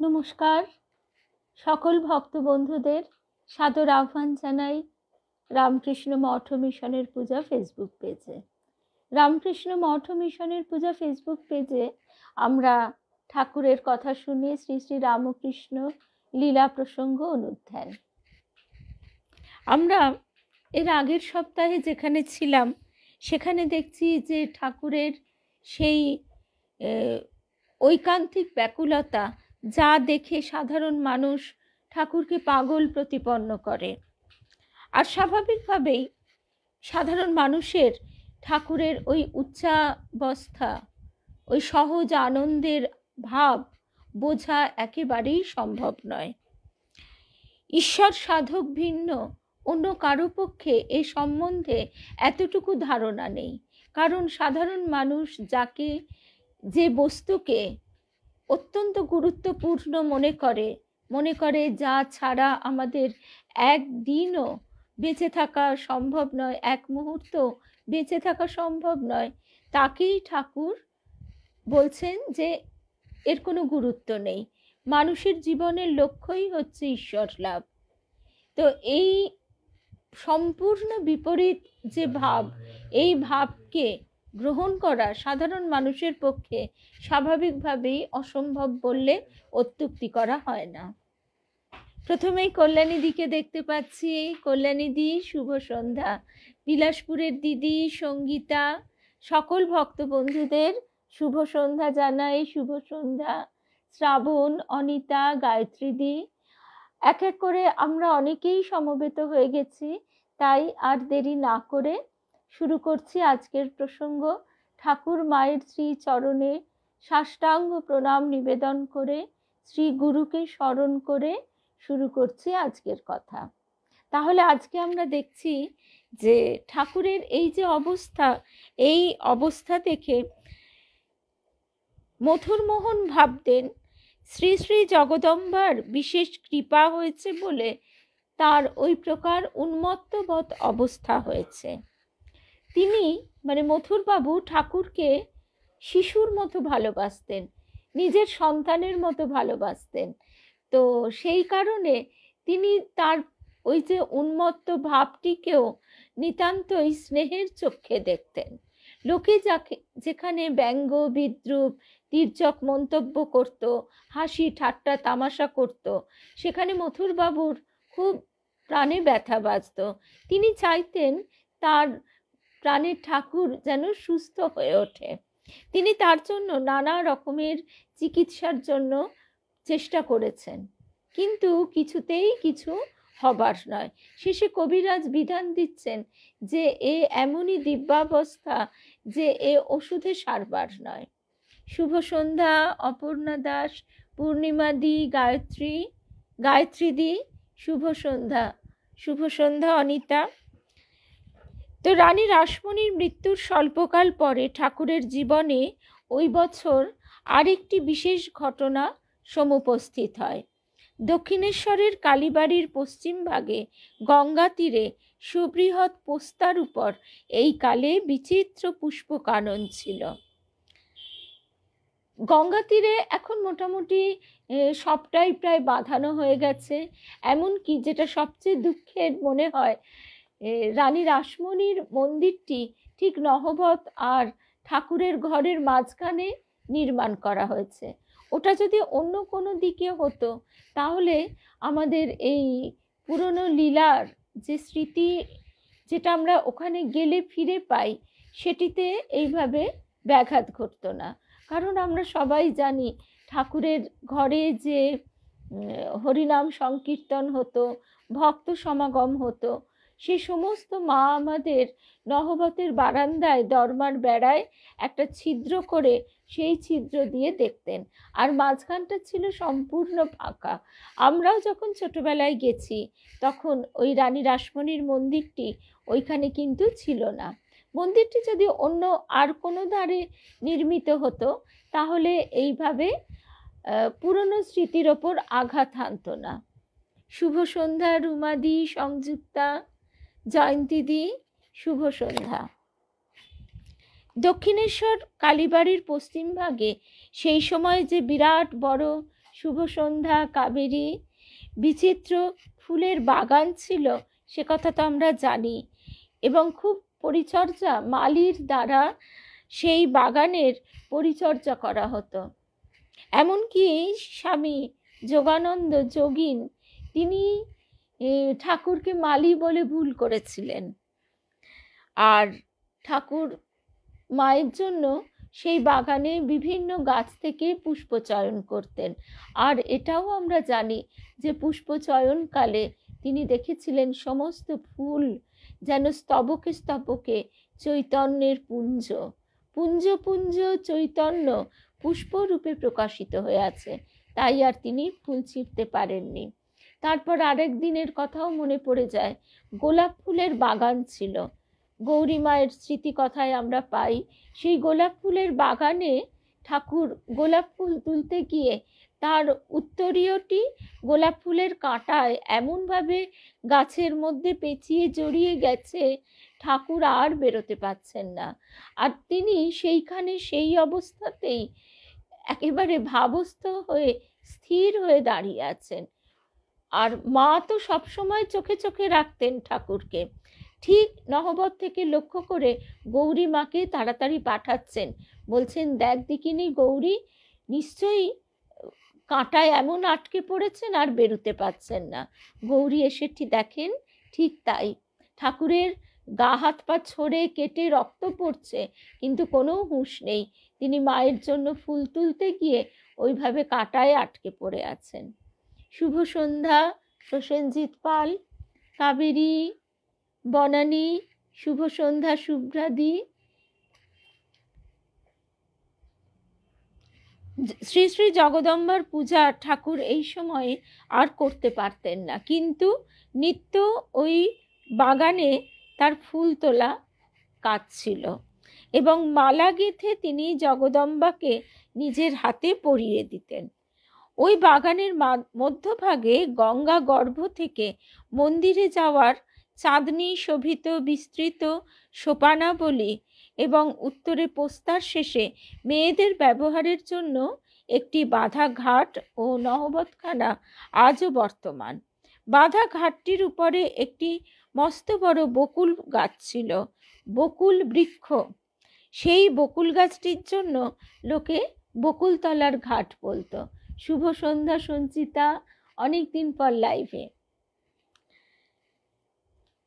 নমস্কার, সকল ভক্ত বন্ধুদের সাদর আহ্বান জানাই রামকৃষ্ণ মঠ মিশনের পূজা ফেসবুক পেজে। রামকৃষ্ণ মঠ মিশনের পূজা ফেসবুক পেজে আমরা ঠাকুরের কথা শুনি, শ্রী শ্রী রামকৃষ্ণ লীলা প্রসঙ্গ অনুধ্যান। আমরা এর আগের সপ্তাহে যেখানে ছিলাম সেখানে দেখছি যে ঠাকুরের সেই ঐকান্তিক ব্যাকুলতা, যা দেখে সাধারণ মানুষ ঠাকুরকে পাগল প্রতিপন্ন করে। আর স্বাভাবিকভাবেই সাধারণ মানুষের ঠাকুরের ওই উচ্চাবস্থা, ওই সহজ আনন্দের ভাব বোঝা একেবারেই সম্ভব নয়। ঈশ্বর সাধক ভিন্ন অন্য কারো পক্ষে এ সম্বন্ধে এতটুকু ধারণা নেই, কারণ সাধারণ মানুষ যাকে, যে বস্তুকে অত্যন্ত গুরুত্বপূর্ণ মনে করে যা ছাড়া আমাদের একদিনও বেঁচে থাকা সম্ভব নয়, এক মুহূর্ত বেঁচে থাকা সম্ভব নয়, তাকেই ঠাকুর বলছেন যে এর কোনো গুরুত্ব নেই। মানুষের জীবনের লক্ষ্যই হচ্ছে ঈশ্বর লাভ। তো এই সম্পূর্ণ বিপরীত যে ভাব, এই ভাবকে গ্রহণ করা সাধারণ মানুষের পক্ষে স্বাভাবিকভাবেই অসম্ভব বললে অত্যুক্তি করা হয় না। প্রথমেই কল্যাণীদিকে দেখতে পাচ্ছি। কল্যাণীদি, শুভ সন্ধ্যা। বিলাসপুরের দিদি সঙ্গীতা, সকল ভক্ত বন্ধুদের শুভ সন্ধ্যা জানাই। শুভ সন্ধ্যা। শ্রাবণ, অনিতা, গায়ত্রীদি, এক এক করে আমরা অনেকেই সমবেত হয়ে গেছি, তাই আর দেরি না করে শুরু করছি আজকের প্রসঙ্গ। ঠাকুর মায়ের শ্রী চরণে সাষ্টাঙ্গ প্রণাম নিবেদন করে, শ্রী গুরুকে স্মরণ করে শুরু করছি আজকের কথা। তাহলে আজকে আমরা দেখছি যে ঠাকুরের এই যে অবস্থা, এই অবস্থা দেখে মথুরমোহন ভাবতেন শ্রী শ্রী জগদম্বার বিশেষ কৃপা হয়েছে বলে তার ওই প্রকার উন্মত্তবৎ অবস্থা হয়েছে। তিনি মথুরবাবু ঠাকুরকে শিশুর মতো ভালোবাসতেন, নিজের সন্তানের মতো ভালোবাসতেন। তো সেই কারণে তিনি তার ওই যে উন্মত্ত ভাবটিকেও নিতান্তই স্নেহের চোখে দেখতেন। লোকে যেখানে ব্যঙ্গ, বিদ্রুপ, তির্যক মন্তব্য করত, হাসি ঠাট্টা তামাশা করত, সেখানে মথুরবাবুর খুব প্রাণে ব্যথা বাজত। তিনি চাইতেন তার প্রাণের ঠাকুর যেন সুস্থ হয়ে ওঠে। তিনি তার জন্য নানা রকমের চিকিৎসার জন্য চেষ্টা করেছেন, কিন্তু কিছুতেই কিছু হবার নয়। শেষে কবিরাজ বিধান দিচ্ছেন যে এ এমনই দিব্যাবস্থা যে এ ওষুধে সারবার নয়। শুভ সন্ধ্যা অপর্ণা দাস, পূর্ণিমা দি, গায়ত্রী দি, শুভ সন্ধ্যা। শুভ সন্ধ্যা অনিতা। তো রানী রাসমণির মৃত্যুর স্বল্পকাল পরে ঠাকুরের জীবনে ওই বছর আরেকটি বিশেষ ঘটনা সমুপস্থিত হয়। দক্ষিণেশ্বরের কালীবাড়ির পশ্চিম ভাগে গঙ্গা তীরে সুবৃহৎ পোস্তার উপর এই কালে বিচিত্র পুষ্পকানন ছিল। গঙ্গা তীরে এখন মোটামুটি সবটাই প্রায় বাঁধানো হয়ে গেছে। এমনকি যেটা সবচেয়ে দুঃখের মনে হয়, রানী রাসমণির মন্দিরটি ঠিক নহবত আর ঠাকুরের ঘরের মাঝখানে নির্মাণ করা হয়েছে। ওটা যদি অন্য কোনো দিকে হতো তাহলে আমাদের এই পুরনো লীলার যে স্মৃতি, যেটা আমরা ওখানে গেলে ফিরে পাই, সেটিতে এইভাবে ব্যাঘাত ঘটতো না। কারণ আমরা সবাই জানি ঠাকুরের ঘরে যে হরিনাম সংকীর্তন হতো, ভক্ত সমাগম হতো, সে সমস্ত মা আমাদের নহবতের বারান্দায় দরমার বেড়ায় একটা ছিদ্র করে সেই ছিদ্র দিয়ে দেখতেন, আর মাঝখানটা ছিল সম্পূর্ণ ফাঁকা। আমরাও যখন ছোটবেলায় গেছি তখন ওই রানী রাসমণির মন্দিরটি ওইখানে কিন্তু ছিল না। মন্দিরটি যদি অন্য আর কোনো ধারে নির্মিত হতো তাহলে এইভাবে পুরনো স্মৃতির ওপর আঘাত হানত না। শুভ সন্ধ্যা রুমাদি, সংযুক্তা, জয়ন্তীদি, শুভ সন্ধ্যা। দক্ষিণেশ্বর কালীবাড়ির পশ্চিম ভাগে সেই সময় যে বিরাট বড় শুভ সন্ধ্যা, কাবেরী, বিচিত্র ফুলের বাগান ছিল, সে কথা তো আমরা জানি। এবং খুব পরিচর্যা, মালির দ্বারা সেই বাগানের পরিচর্যা করা হতো। এমনকি স্বামী যোগানন্দ যোগিন তিনি ঠাকুরকে মালি বলে ভুল করেছিলেন, আর ঠাকুর মায়ের জন্য সেই বাগানে বিভিন্ন গাছ থেকে পুষ্প চয়ন করতেন। আর এটাও আমরা জানি যে পুষ্প চয়নকালে তিনি দেখেছিলেন সমস্ত ফুল যেন স্তবকে স্তবকে চৈতন্যের পুঞ্জ পুঞ্জ পুঞ্জ চৈতন্য পুষ্পরূপে প্রকাশিত হয়ে আছে, তাই আর তিনি ফুল ছিঁড়তে পারেননি। তারপর আরেক দিনের কথাও মনে পড়ে যায়, গোলাপ ফুলের বাগান ছিল। গৌরী মায়ের স্মৃতি কথায় আমরা পাই সেই গোলাপ ফুলের বাগানে ঠাকুর গোলাপ ফুল তুলতে গিয়ে তার উত্তরীয়টি গোলাপ ফুলের কাঁটায় এমনভাবে গাছের মধ্যে পেঁচিয়ে জড়িয়ে গেছে, ঠাকুর আর বেরোতে পারছেন না। আর তিনি সেইখানে সেই অবস্থাতেই একেবারে ভাবস্থ হয়ে স্থির হয়ে দাঁড়িয়ে আছেন। আর মা তো সবসময় চোখে চোখে রাখতেন ঠাকুরকে। ঠিক নহবত থেকে লক্ষ্য করে গৌরী মাকে তাড়াতাড়ি পাঠাচ্ছেন, বলছেন, দেখ দেখিনি গৌরী, নিশ্চয়ই কাঁটায় এমন আটকে পড়েছেন আর বেরোতে পারছেন না। গৌরী এসে দেখেন ঠিক তাই, ঠাকুরের গা হাত পা ছড়ে কেটে রক্ত পড়ছে, কিন্তু কোনো হুঁশ নেই। তিনি মায়ের জন্য ফুল তুলতে গিয়ে ওইভাবে কাঁটায় আটকে পড়ে আছেন। শুভ সন্ধ্যা, প্রসেনজিৎ পাল, কাবেরী, বনানী, শুভ সন্ধ্যা, শুভ্রাদি। শ্রী শ্রী জগদম্বার পূজা ঠাকুর এই সময়ে আর করতে পারতেন না, কিন্তু নিত্য ওই বাগানে তার ফুল তোলা কাজ ছিল এবং মালা গেঁথে তিনি জগদম্বাকে নিজের হাতে পরিয়ে দিতেন। ওই বাগানের মধ্যভাগে গঙ্গা গর্ভ থেকে মন্দিরে যাওয়ার চাঁদনি শোভিত বিস্তৃত সোপানাবলী এবং উত্তরে পোস্তার শেষে মেয়েদের ব্যবহারের জন্য একটি বাঁধা ঘাট ও নহবতখানা আজও বর্তমান। বাঁধা ঘাটটির উপরে একটি মস্ত বড় বকুল গাছ ছিল, বকুল বৃক্ষ। সেই বকুল গাছটির জন্য লোকে বকুলতলার ঘাট বলতো। শুভ সন্ধ্যা সঞ্চিতা, অনেকদিন পর লাইভে।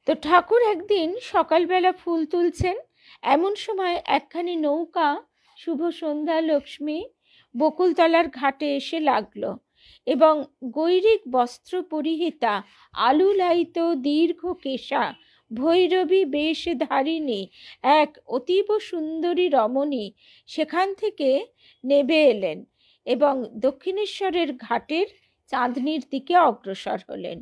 তো ঠাকুর একদিন সকালবেলা ফুল তুলছেন, এমন সময় একখানি নৌকা শুভ সন্ধ্যা লক্ষ্মী বকুলতলার ঘাটে এসে লাগলো এবং গৈরিক বস্ত্র পরিহিতা আলুলায়িত দীর্ঘ কেশা ভৈরবী বেশধারিণী এক অতীব সুন্দরী রমণী সেখান থেকে নেমে এলেন এবং দক্ষিণেশ্বরের ঘাটের চাঁদনির দিকে অগ্রসর হলেন।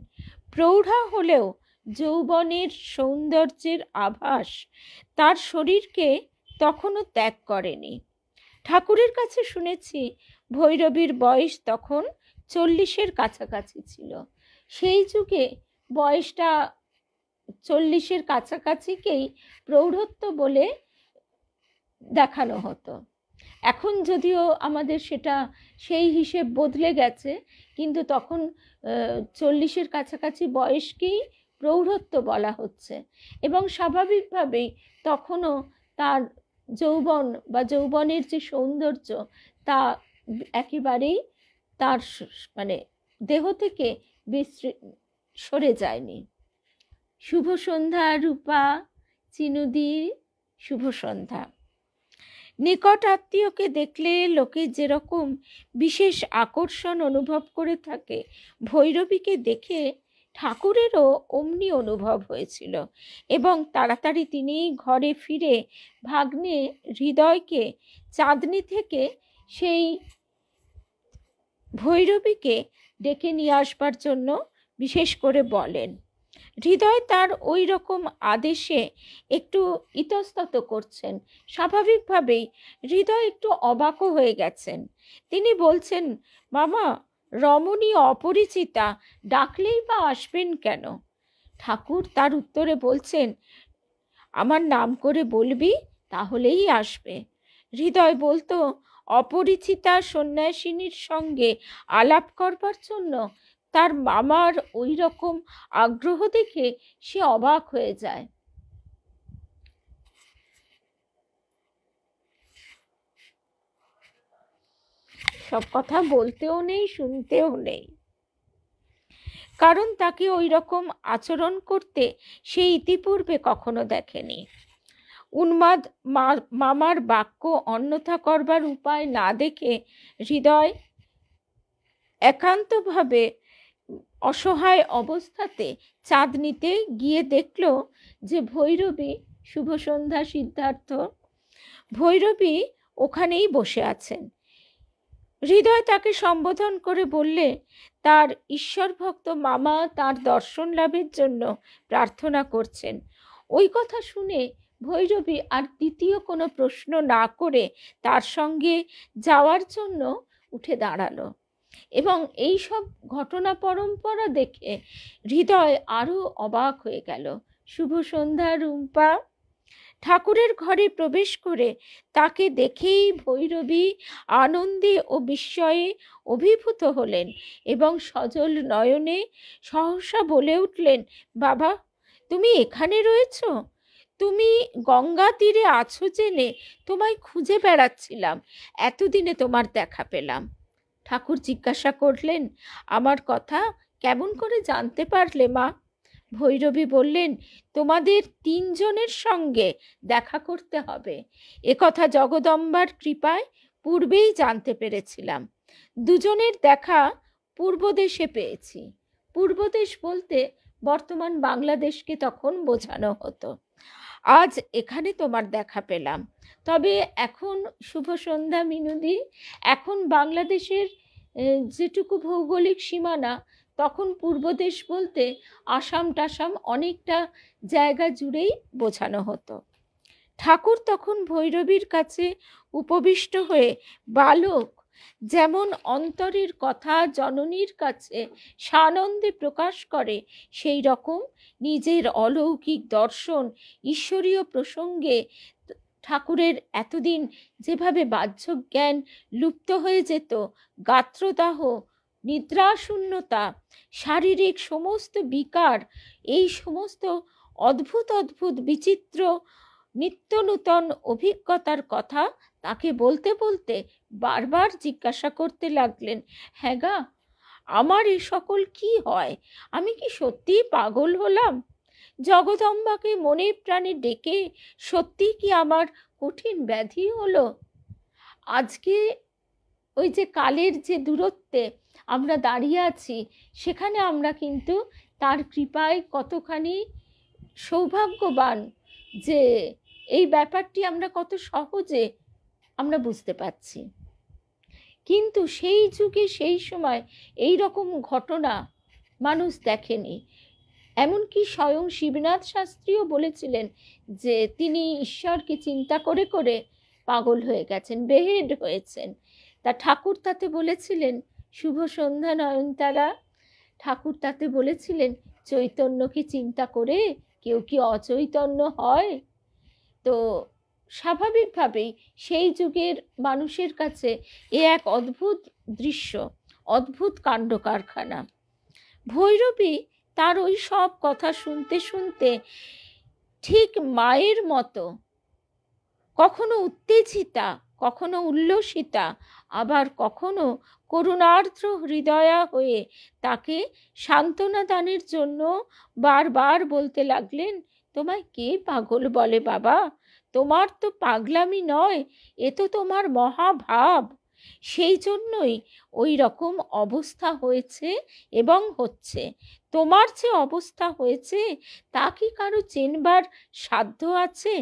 প্রৌঢ়া হলেও যৌবনের সৌন্দর্যের আভাস তার শরীরকে তখনও ত্যাগ করেনি। ঠাকুরের কাছে শুনেছি ভৈরবীর বয়স তখন 40-এর কাছাকাছি ছিল। সেই যুগে বয়সটা 40-এর কাছাকাছিকেই প্রৌঢ়ত্ব বলে দেখানো হতো। এখন যদিও আমাদের সেটা সেই হিসেব বদলে গেছে, কিন্তু তখন 40-এর কাছাকাছি বয়সকেই প্রৌঢ়ত্ব বলা হচ্ছে এবং স্বাভাবিকভাবেই তখনও তার যৌবন বা যৌবনের যে সৌন্দর্য তা একেবারেই তার মানে দেহ থেকে সরে যায়নি। শুভ সন্ধ্যা রূপা, চিনুদি, শুভ সন্ধ্যা। নিকট আত্মীয়কে দেখলে লোকে যেরকম বিশেষ আকর্ষণ অনুভব করে থাকে, ভৈরবীকে দেখে ঠাকুরেরও অমনি অনুভব হয়েছিল এবং তাড়াতাড়ি তিনি ঘরে ফিরে ভাগ্নে হৃদয়কে চাঁদনি থেকে সেই ভৈরবীকে ডেকে নিয়ে আসবার জন্য বিশেষ করে বলেন। হৃদয় তার ওই রকম আদেশে একটু ইতস্তত করছেন। স্বাভাবিকভাবেই হৃদয় একটু অবাকও হয়ে গেছেন। তিনি বলছেন, মামা, রমণী অপরিচিতা, ডাকলেই বা আসবেন কেন? ঠাকুর তার উত্তরে বলছেন, আমার নাম করে বলবি, তাহলেই আসবে। হৃদয় বলতো, অপরিচিতা সন্ন্যাসিনীর সঙ্গে আলাপ করবার জন্য তার মামার ওই রকম আগ্রহ দেখে সে অবাক হয়ে যায়। সব কথা বলতেও নেই, শুনতেও নেই, কারণ তাকে ওই রকম আচরণ করতে সে ইতিপূর্বে কখনো দেখেনি। উন্মাদ মামার বাক্য অন্যথা করবার উপায় না দেখে হৃদয় একান্তভাবে অসহায় অবস্থাতে চাঁদনিতে গিয়ে দেখল যে ভৈরবী, শুভ সন্ধ্যা সিদ্ধার্থ, ভৈরবী ওখানেই বসে আছেন। হৃদয় তাকে সম্বোধন করে বললে তার ঈশ্বর ভক্ত মামা তার দর্শন লাভের জন্য প্রার্থনা করছেন। ওই কথা শুনে ভৈরবী আর দ্বিতীয় কোনো প্রশ্ন না করে তার সঙ্গে যাওয়ার জন্য উঠে দাঁড়ালো এবং এই সব ঘটনা পরম্পরা দেখে হৃদয় আরও অবাক হয়ে গেল। শুভ সন্ধ্যা রুম্পা ঠাকুরের ঘরে প্রবেশ করে তাকে দেখেই ভৈরবী আনন্দে ও বিস্ময়ে অভিভূত হলেন এবং সজল নয়নে সহসা বলে উঠলেন, বাবা, তুমি এখানে রয়েছ? তুমি গঙ্গা তীরে আছো জেনে তোমায় খুঁজে বেড়াচ্ছিলাম, এতদিনে তোমার দেখা পেলাম। ঠাকুর জিজ্ঞাসা করলেন, আমার কথা কেমন করে জানতে পারলে মা? ভৈরবী বললেন, তোমাদের তিনজনের সঙ্গে দেখা করতে হবে এ কথা জগদম্বার কৃপায় পূর্বেই জানতে পেরেছিলাম। দুজনের দেখা পূর্বদেশে পেয়েছি। পূর্বদেশ বলতে বর্তমান বাংলাদেশকে তখন বোঝানো হতো। আজ এখানে তোমার দেখা পেলাম। তবে এখন শুভ সন্ধ্যা মিনুদি, এখন বাংলাদেশের যেটুকু ভৌগোলিক সীমানা, তখন পূর্বদেশ বলতে আসাম টাসাম অনেকটা জায়গা জুড়েই বোঝানো হতো। ঠাকুর তখন ভৈরবীর কাছে উপবিষ্ট হয়ে বালক যেমন অন্তরের কথা জননীর কাছে সানন্দে প্রকাশ করে, সেই রকম নিজের অলৌকিক দর্শন ঈশ্বরীয় প্রসঙ্গে ঠাকুরের এতদিন যেভাবে বাহ্য জ্ঞান লুপ্ত হয়ে যেত, গাত্রদাহ, নিদ্রাশূন্যতা, শারীরিক সমস্ত বিকার, এই সমস্ত অদ্ভুত অদ্ভুত বিচিত্র নিত্য নূতন অভিজ্ঞতার কথা তাকে বলতে বলতে বারবার জিজ্ঞাসা করতে লাগলেন, হ্যাঁ গা, আমার এ সকল কি হয়? আমি কি সত্যিই পাগল হলাম? জগদম্বাকে মনে প্রাণে ডেকে সত্যি কি আমার কঠিন ব্যাধি হলো? আজকে ওই যে কালের যে দূরত্বে আমরা দাঁড়িয়ে আছি, সেখানে আমরা কিন্তু তার কৃপায় কতখানি সৌভাগ্যবান যে এই ব্যাপারটি আমরা কত সহজে আমরা বুঝতে পারছি। কিন্তু সেই যুগে সেই সময় এই রকম ঘটনা মানুষ দেখেনি। এমনকি স্বয়ং শিবনাথ শাস্ত্রীও বলেছিলেন যে তিনি ঈশ্বরকে চিন্তা করে করে পাগল হয়ে গেছেন, বেহেড হয়েছেন। তা ঠাকুর তাতে বলেছিলেন, শুভ সন্ধ্যা নয়নতারা, ঠাকুর তাতে বলেছিলেন, চৈতন্যকে চিন্তা করে কেউ কি অচৈতন্য হয়? তো স্বাভাবিকভাবেই সেই যুগের মানুষের কাছে এ এক অদ্ভুত দৃশ্য, অদ্ভুত কাণ্ড কারখানা। ভৈরবী তার ওই সব কথা শুনতে শুনতে ঠিক মায়ের মতো কখনো উত্তেজিতা, কখনো উল্লসিতা, আবার কখনো করুণার্দ্র হৃদয়া হয়ে তাকে সান্ত্বনা দানের জন্য বারবার বলতে লাগলেন, তোমায় কে পাগল বলে বাবা? তোমার তো পাগলামি নয়, এ তো তোমার মহাভাব। সেই জন্যই ওই রকম অবস্থা হয়েছে এবং হচ্ছে। তোমার যে অবস্থা হয়েছে তা কি কারো চেনবার সাধ্য আছে?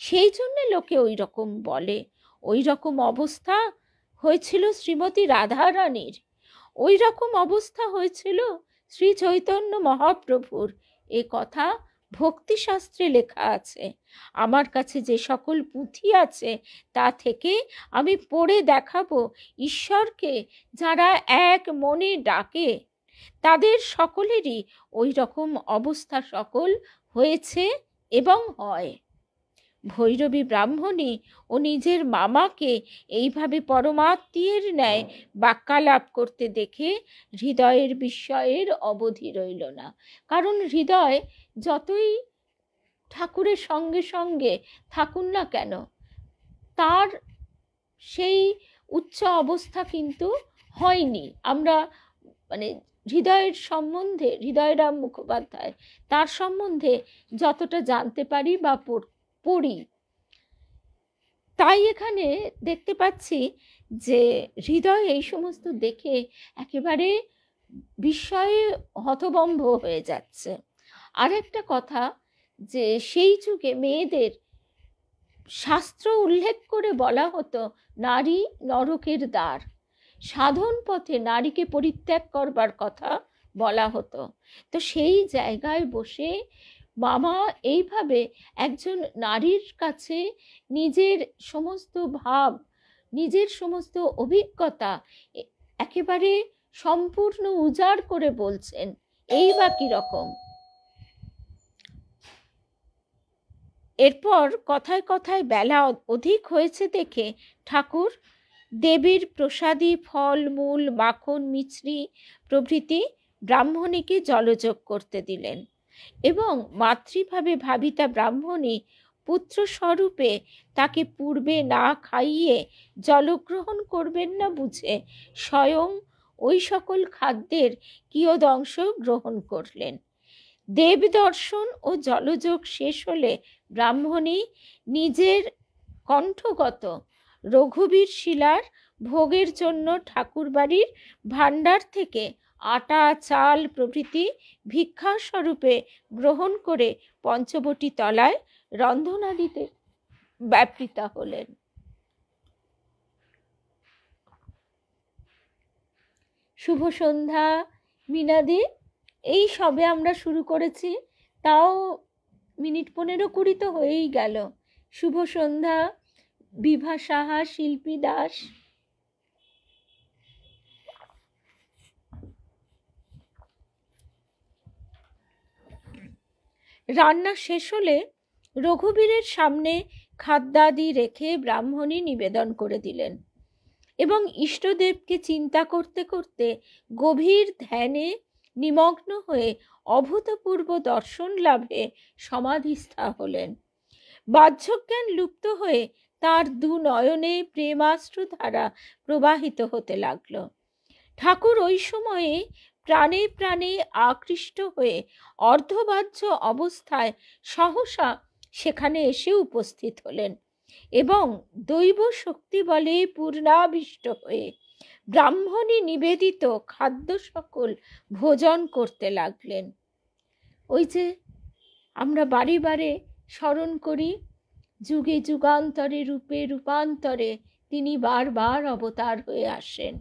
সেই জন্যে লোকে ওই রকম বলে। ওই রকম অবস্থা হয়েছিল শ্রীমতী রাধারানীর, ওই রকম অবস্থা হয়েছিল শ্রী চৈতন্য মহাপ্রভুর। এ কথা ভক্তিশাস্ত্রে লেখা আছে। আমার কাছে যে সকল পুঁথি আছে তা থেকে আমি পড়ে দেখাবো, ঈশ্বরকে যারা এক মনে ডাকে তাদের সকলেরই ওই রকম অবস্থা সকল হয়েছে এবং হয়। ভৈরবী ব্রাহ্মণী ও নিজের মামাকে এইভাবে পরমাত্মীয়ের ন্যায় বাক্যালাপ করতে দেখে হৃদয়ের বিস্ময়ের অবধি রইল না। কারণ হৃদয় যতই ঠাকুরের সঙ্গে সঙ্গে থাকুন না কেন, তার সেই উচ্চ অবস্থা কিন্তু হয়নি। আমরা মানে হৃদয়ের সম্বন্ধে, হৃদয়রাম মুখোপাধ্যায়, তার সম্বন্ধে যতটা জানতে পারি বা পড়ি, তাই এখানে দেখতে পাচ্ছি যে হৃদয় এই সমস্ত দেখে একেবারে বিস্ময়ে হতভম্ব হয়ে যাচ্ছে। আর একটা কথা, যে সেই যুগে মেয়েদের শাস্ত্র উল্লেখ করে বলা হতো নারী নরকের দ্বার, সাধন পথে নারীকে পরিত্যাগ করবার কথা বলা হতো। তো সেই জায়গায় বসে মামা এইভাবে একজন নারীর কাছে নিজের সমস্ত ভাব, নিজের সমস্ত অভিজ্ঞতা একেবারে সম্পূর্ণ উজাড় করে বলছেন, এই বা কি রকম। এরপর কথায় কথায় বেলা অধিক হয়েছে দেখে ঠাকুর দেবীর প্রসাদী ফল মূল মাখন মিছরি প্রভৃতি ব্রাহ্মণীকে জলযোগ করতে দিলেন এবং মাতৃভাবে ভাবিতা ব্রাহ্মণী পুত্রস্বরূপে তাকে পূর্বে না খাইয়ে জলগ্রহণ করবেন না বুঝে স্বয়ং ওই সকল খাদ্যের কিয়দংশ গ্রহণ করলেন। দেব দর্শন ও জলযোগ শেষ হলে ব্রাহ্মণী নিজের কণ্ঠগত রঘুবীর শিলার ভোগের জন্য ঠাকুরবাড়ির ভাণ্ডার থেকে আটা চাল প্রভৃতি ভিক্ষাস্বরূপে গ্রহণ করে পঞ্চবটী তলায় রন্ধনাদিতে ব্যাপৃতা হলেন। শুভ সন্ধ্যা মিনাদি। এই সবে আমরা শুরু করেছি, তাও মিনিট 15-20 তো হয়েই গেল। শুভ সন্ধ্যা বিভা সাহা, শিল্পী দাস। রান্না শেষ হলে রঘুবীরের সামনে খাদ্যাদি রেখে ব্রাহ্মণী নিবেদন করে দিলেন এবং ইষ্টদেবকে চিন্তা করতে করতে গভীর ধ্যানে নিমগ্ন হয়ে অভূতপূর্ব দর্শন লাভে সমাধিস্থা হলেন। বাহ্যজ্ঞান লুপ্ত হয়ে তার দু নয়নে প্রেমাশ্রু ধারা প্রবাহিত হতে লাগল। ঠাকুর ওই সময়ে প্রাণে প্রাণে আকৃষ্ট হয়ে অর্ধবাহ্য অবস্থায় সহসা সেখানে এসে উপস্থিত হলেন এবং দৈব শক্তি বলে পূর্ণাবিষ্ট হয়ে ব্রাহ্মণী নিবেদিত খাদ্য সকল ভোজন করতে লাগলেন। ওই যে আমরা বারে বারে স্মরণ করি, যুগে যুগান্তরে রূপে রূপান্তরে তিনি বারবার অবতার হয়ে আসেন।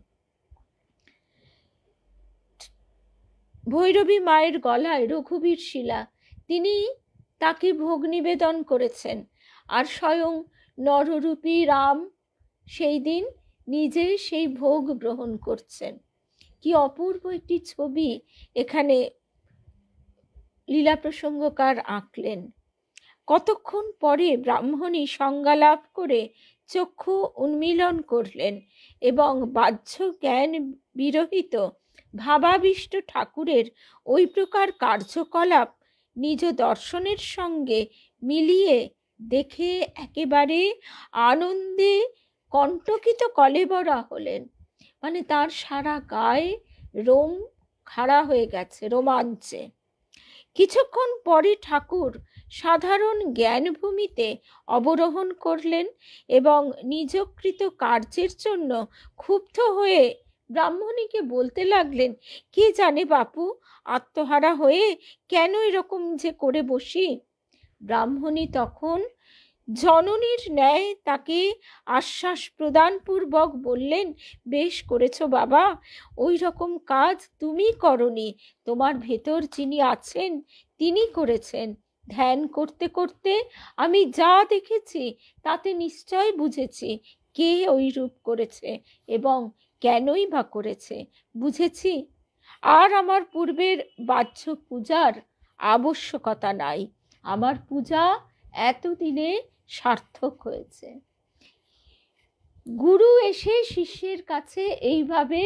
ভৈরবী মায়ের গলায় রঘুবীর শিলা, তিনি তাকে ভোগ নিবেদন করেছেন, আর স্বয়ং নররূপী রাম সেই দিন নিজে সেই ভোগ গ্রহণ করছেন। কি অপূর্ব একটি ছবি এখানে লীলা প্রসঙ্গকার আঁকলেন। কতক্ষণ পরে ব্রাহ্মণী সংজ্ঞালাভ করে চক্ষু উন্মীলন করলেন এবং বাহ্য জ্ঞান বিরহিত ভাবাবিষ্ট ঠাকুরের ওই প্রকার কার্যকলাপ নিজ দর্শনের সঙ্গে মিলিয়ে দেখে একেবারে আনন্দে কণ্টকিত কলেবরা হলেন। মানে তার সারা গায়ে রোম খাড়া হয়ে গেছে রোমাঞ্চে। কিছুক্ষণ পরে ঠাকুর সাধারণ জ্ঞানভূমিতে অবরোহণ করলেন এবং নিজকৃত কার্যের জন্য ক্ষুব্ধ হয়ে ব্রাহ্মণীকে বলতে লাগলেন, কে জানে বাপু, আত্মহারা হয়ে কেন এরকম যে করে বসি। ব্রাহ্মণী তখন জননীর ন্যায় তাকে আশ্বাস প্রদানপূর্বক বললেন, বেশ করেছ বাবা, ওই রকম কাজ তুমি করনি, তোমার ভেতর যিনি আছেন তিনি করেছেন। ধ্যান করতে করতে আমি যা দেখেছি তাতে নিশ্চয় বুঝেছি কে ওই রূপ করেছে এবং কেনই বা করেছে, বুঝেছি। আর আমার পূর্বের বাহ্য পূজার আবশ্যকতা নাই। আমার পূজা এতদিনে সার্থক হয়েছে। গুরু এসে শিষ্যের কাছে এইভাবে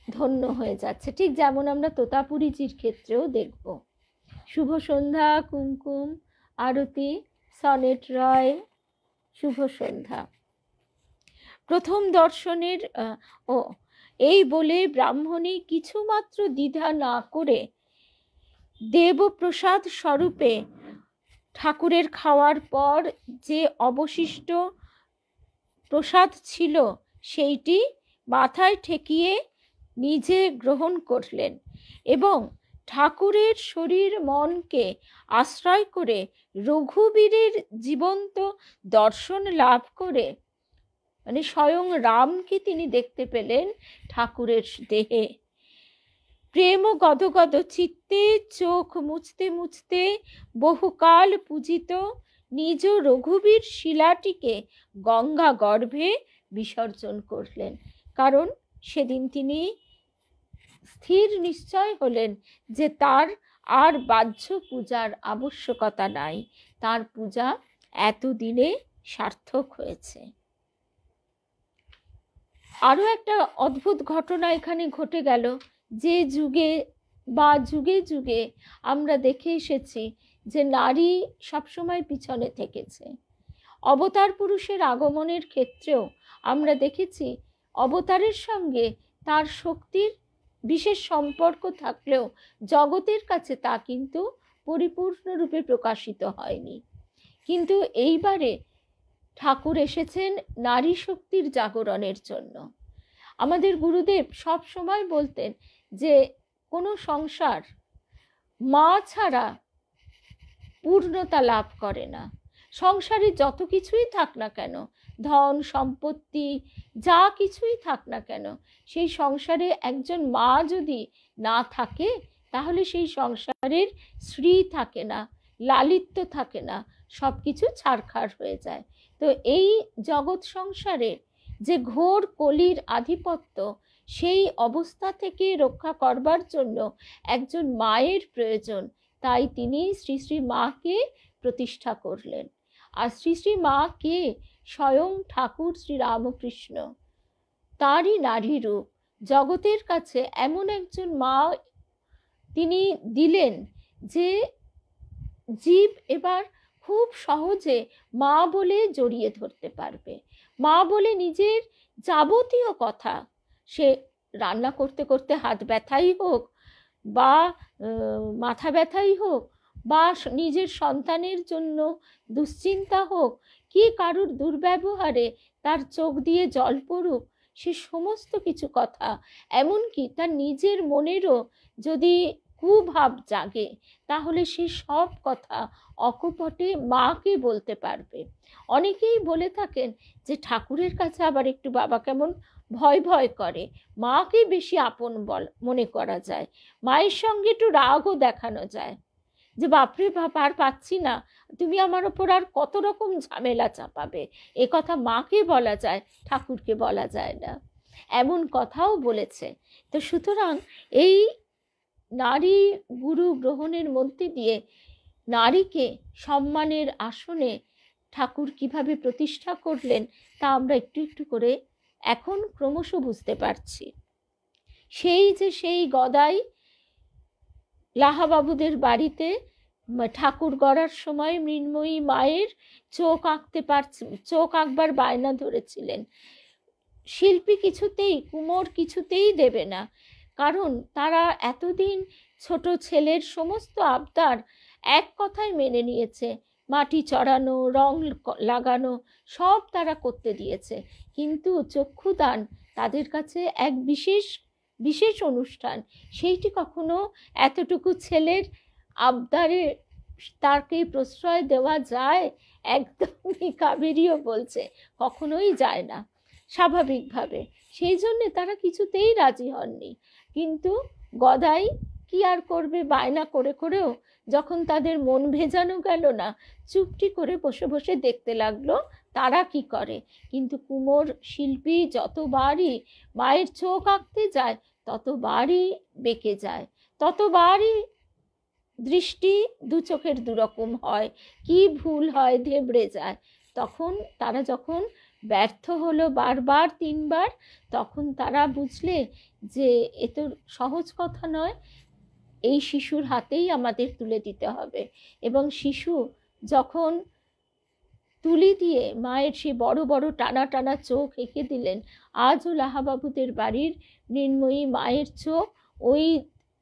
ধন্য হয়ে যাচ্ছে, ঠিক যেমন আমরা তোতাপুরীজির ক্ষেত্রেও দেখব। শুভ সন্ধ্যা, কুমকুম আরতি, সনেট রয়, শুভ সন্ধ্যা। প্রথম দর্শনের এই বলে ব্রাহ্মণী কিছুমাত্র দ্বিধা না করে দেবপ্রসাদ স্বরূপে ঠাকুরের খাওয়ার পর যে অবশিষ্ট প্রসাদ ছিল সেইটি মাথায় ঠেকিয়ে নিজে গ্রহণ করলেন এবং ঠাকুরের শরীর মনকে আশ্রয় করে রঘুবীরের জীবন্ত দর্শন লাভ করে, মানে স্বয়ং রামকে তিনি দেখতে পেলেন ঠাকুরের দেহে। প্রেম গদগদ চিত্তে চোখ মুছতে মুছতে বহুকাল পূজিত নিজ রঘুবীর শিলাটিকে গঙ্গা গর্ভে বিসর্জন করলেন। কারণ সেদিন তিনি স্থির নিশ্চয় হলেন যে তার আর বাহ্য পূজার আবশ্যকতা নাই, তার পূজা এতদিনে সার্থক হয়েছে। আরও একটা অদ্ভুত ঘটনা এখানে ঘটে গেল, যে যুগে বা যুগে যুগে আমরা দেখে এসেছি যে নারী সবসময় পিছনে থেকেছে। অবতার পুরুষের আগমনের ক্ষেত্রেও আমরা দেখেছি অবতারের সঙ্গে তার শক্তির বিশেষ সম্পর্ক থাকলেও জগতের কাছে তা কিন্তু পরিপূর্ণরূপে প্রকাশিত হয়নি। কিন্তু এইবারে ঠাকুর এসেছেন নারী শক্তির জাগরণের জন্য। আমাদের গুরুদেব সব সময় বলতেন যে কোনো সংসার মা ছাড়া পূর্ণতা লাভ করে না। সংসারে যত কিছুই থাক না কেন, ধন সম্পত্তি যা কিছুই থাক না কেন, সেই সংসারে একজন মা যদি না থাকে তাহলে সেই সংসারের শ্রী থাকে না, লালিত্য থাকে না, সব কিছু ছারখার হয়ে যায়। তো এই জগৎ সংসারে যে ঘোর কলির আধিপত্য, সেই অবস্থা থেকে রক্ষা করবার জন্য একজন মায়ের প্রয়োজন। তাই তিনি শ্রী শ্রী মাকে প্রতিষ্ঠা করলেন। আর শ্রী শ্রী মা কে? স্বয়ং ঠাকুর শ্রী রামকৃষ্ণ, তারই নারী রূপ। জগতের কাছে এমন একজন মা তিনি দিলেন যে জীব এবার খুব সহজে মা বলে জড়িয়ে ধরতে পারবে। মা বলে নিজের যাবতীয় কথা, সে রান্না করতে করতে হাত ব্যথাই হোক বা মাথা ব্যথাই হোক বা নিজের সন্তানের জন্য দুশ্চিন্তা হোক কি কারুর দুর্ব্যবহারে তার চোখ দিয়ে জল পড়ুক, সে সমস্ত কিছু কথা, এমনকি তার নিজের মনেরও যদি কুভাব জাগে তাহলে সে সব কথা অকপটে মাকে বলতে পারবে। অনেকেই বলে থাকেন যে ঠাকুরের কাছে আবার একটু বাবা কেমন ভয় ভয় করে, মাকে বেশি আপন মনে করা যায়, মায়ের সঙ্গে একটু রাগও দেখানো যায় যে বাপরে বাপ আর পাচ্ছি না, তুমি আমার ওপর আর কত রকম ঝামেলা চাপাবে। এ কথা মাকে বলা যায়, ঠাকুরকে বলা যায় না, এমন কথাও বলেছে। তো সুতরাং এই নারী গুরু গ্রহণের মধ্যে দিয়ে নারীকে সম্মানের আসনে ঠাকুর কিভাবে প্রতিষ্ঠা করলেন তা আমরা একটু একটু করে এখন ক্রমশ বুঝতে পারছি। সেই গদাই লাহাবাবুদের বাড়িতে ঠাকুর গড়ার সময় মৃন্ময়ী মায়ের চোখ আঁকবার বায়না ধরেছিলেন। শিল্পী কিছুতেই, কুমোর কিছুতেই দেবে না, কারণ তারা এতদিন ছোট ছেলের সমস্ত আবদার এক কথায় মেনে নিয়েছে। মাটি চড়ানো, রং লাগানো সব তারা করতে দিয়েছে, কিন্তু চক্ষুদান তাদের কাছে এক বিশেষ অনুষ্ঠান। সেইটি কখনো এতটুকু ছেলের আবদারে তাকে প্রশ্রয় দেওয়া যায়? একদমই কাবেরীও বলছে কখনোই যায় না স্বাভাবিকভাবে। সেই জন্যে তারা কিছুতেই রাজি হননি। কিন্তু গদাই কি আর করবে, বায়না করে করেও যখন তাদের মন ভেজানো গেল না, চুপটি করে বসে বসে দেখতে লাগলো তারা কি করে। কিন্তু কুমোর শিল্পী যতবারই মায়ের চোখ আঁকতে যায় ততবারই বেঁকে যায়, ততবারই দৃষ্টি দু চোখের দুরকম হয়, কি ভুল হয়, ধেবড়ে যায়। তখন তারা যখন ব্যর্থ হলো বারবার 3বার, তখন তারা বুঝলে যে এ তো সহজ কথা নয়, এই শিশুর হাতেই আমাদের তুলে দিতে হবে। এবং শিশু যখন তুলি দিয়ে মায়ের সেই বড় বড় টানা টানা চোখ এঁকে দিলেন, আজও লাহাবাবুদের বাড়ির মৃন্ময়ী মায়ের চোখ ওই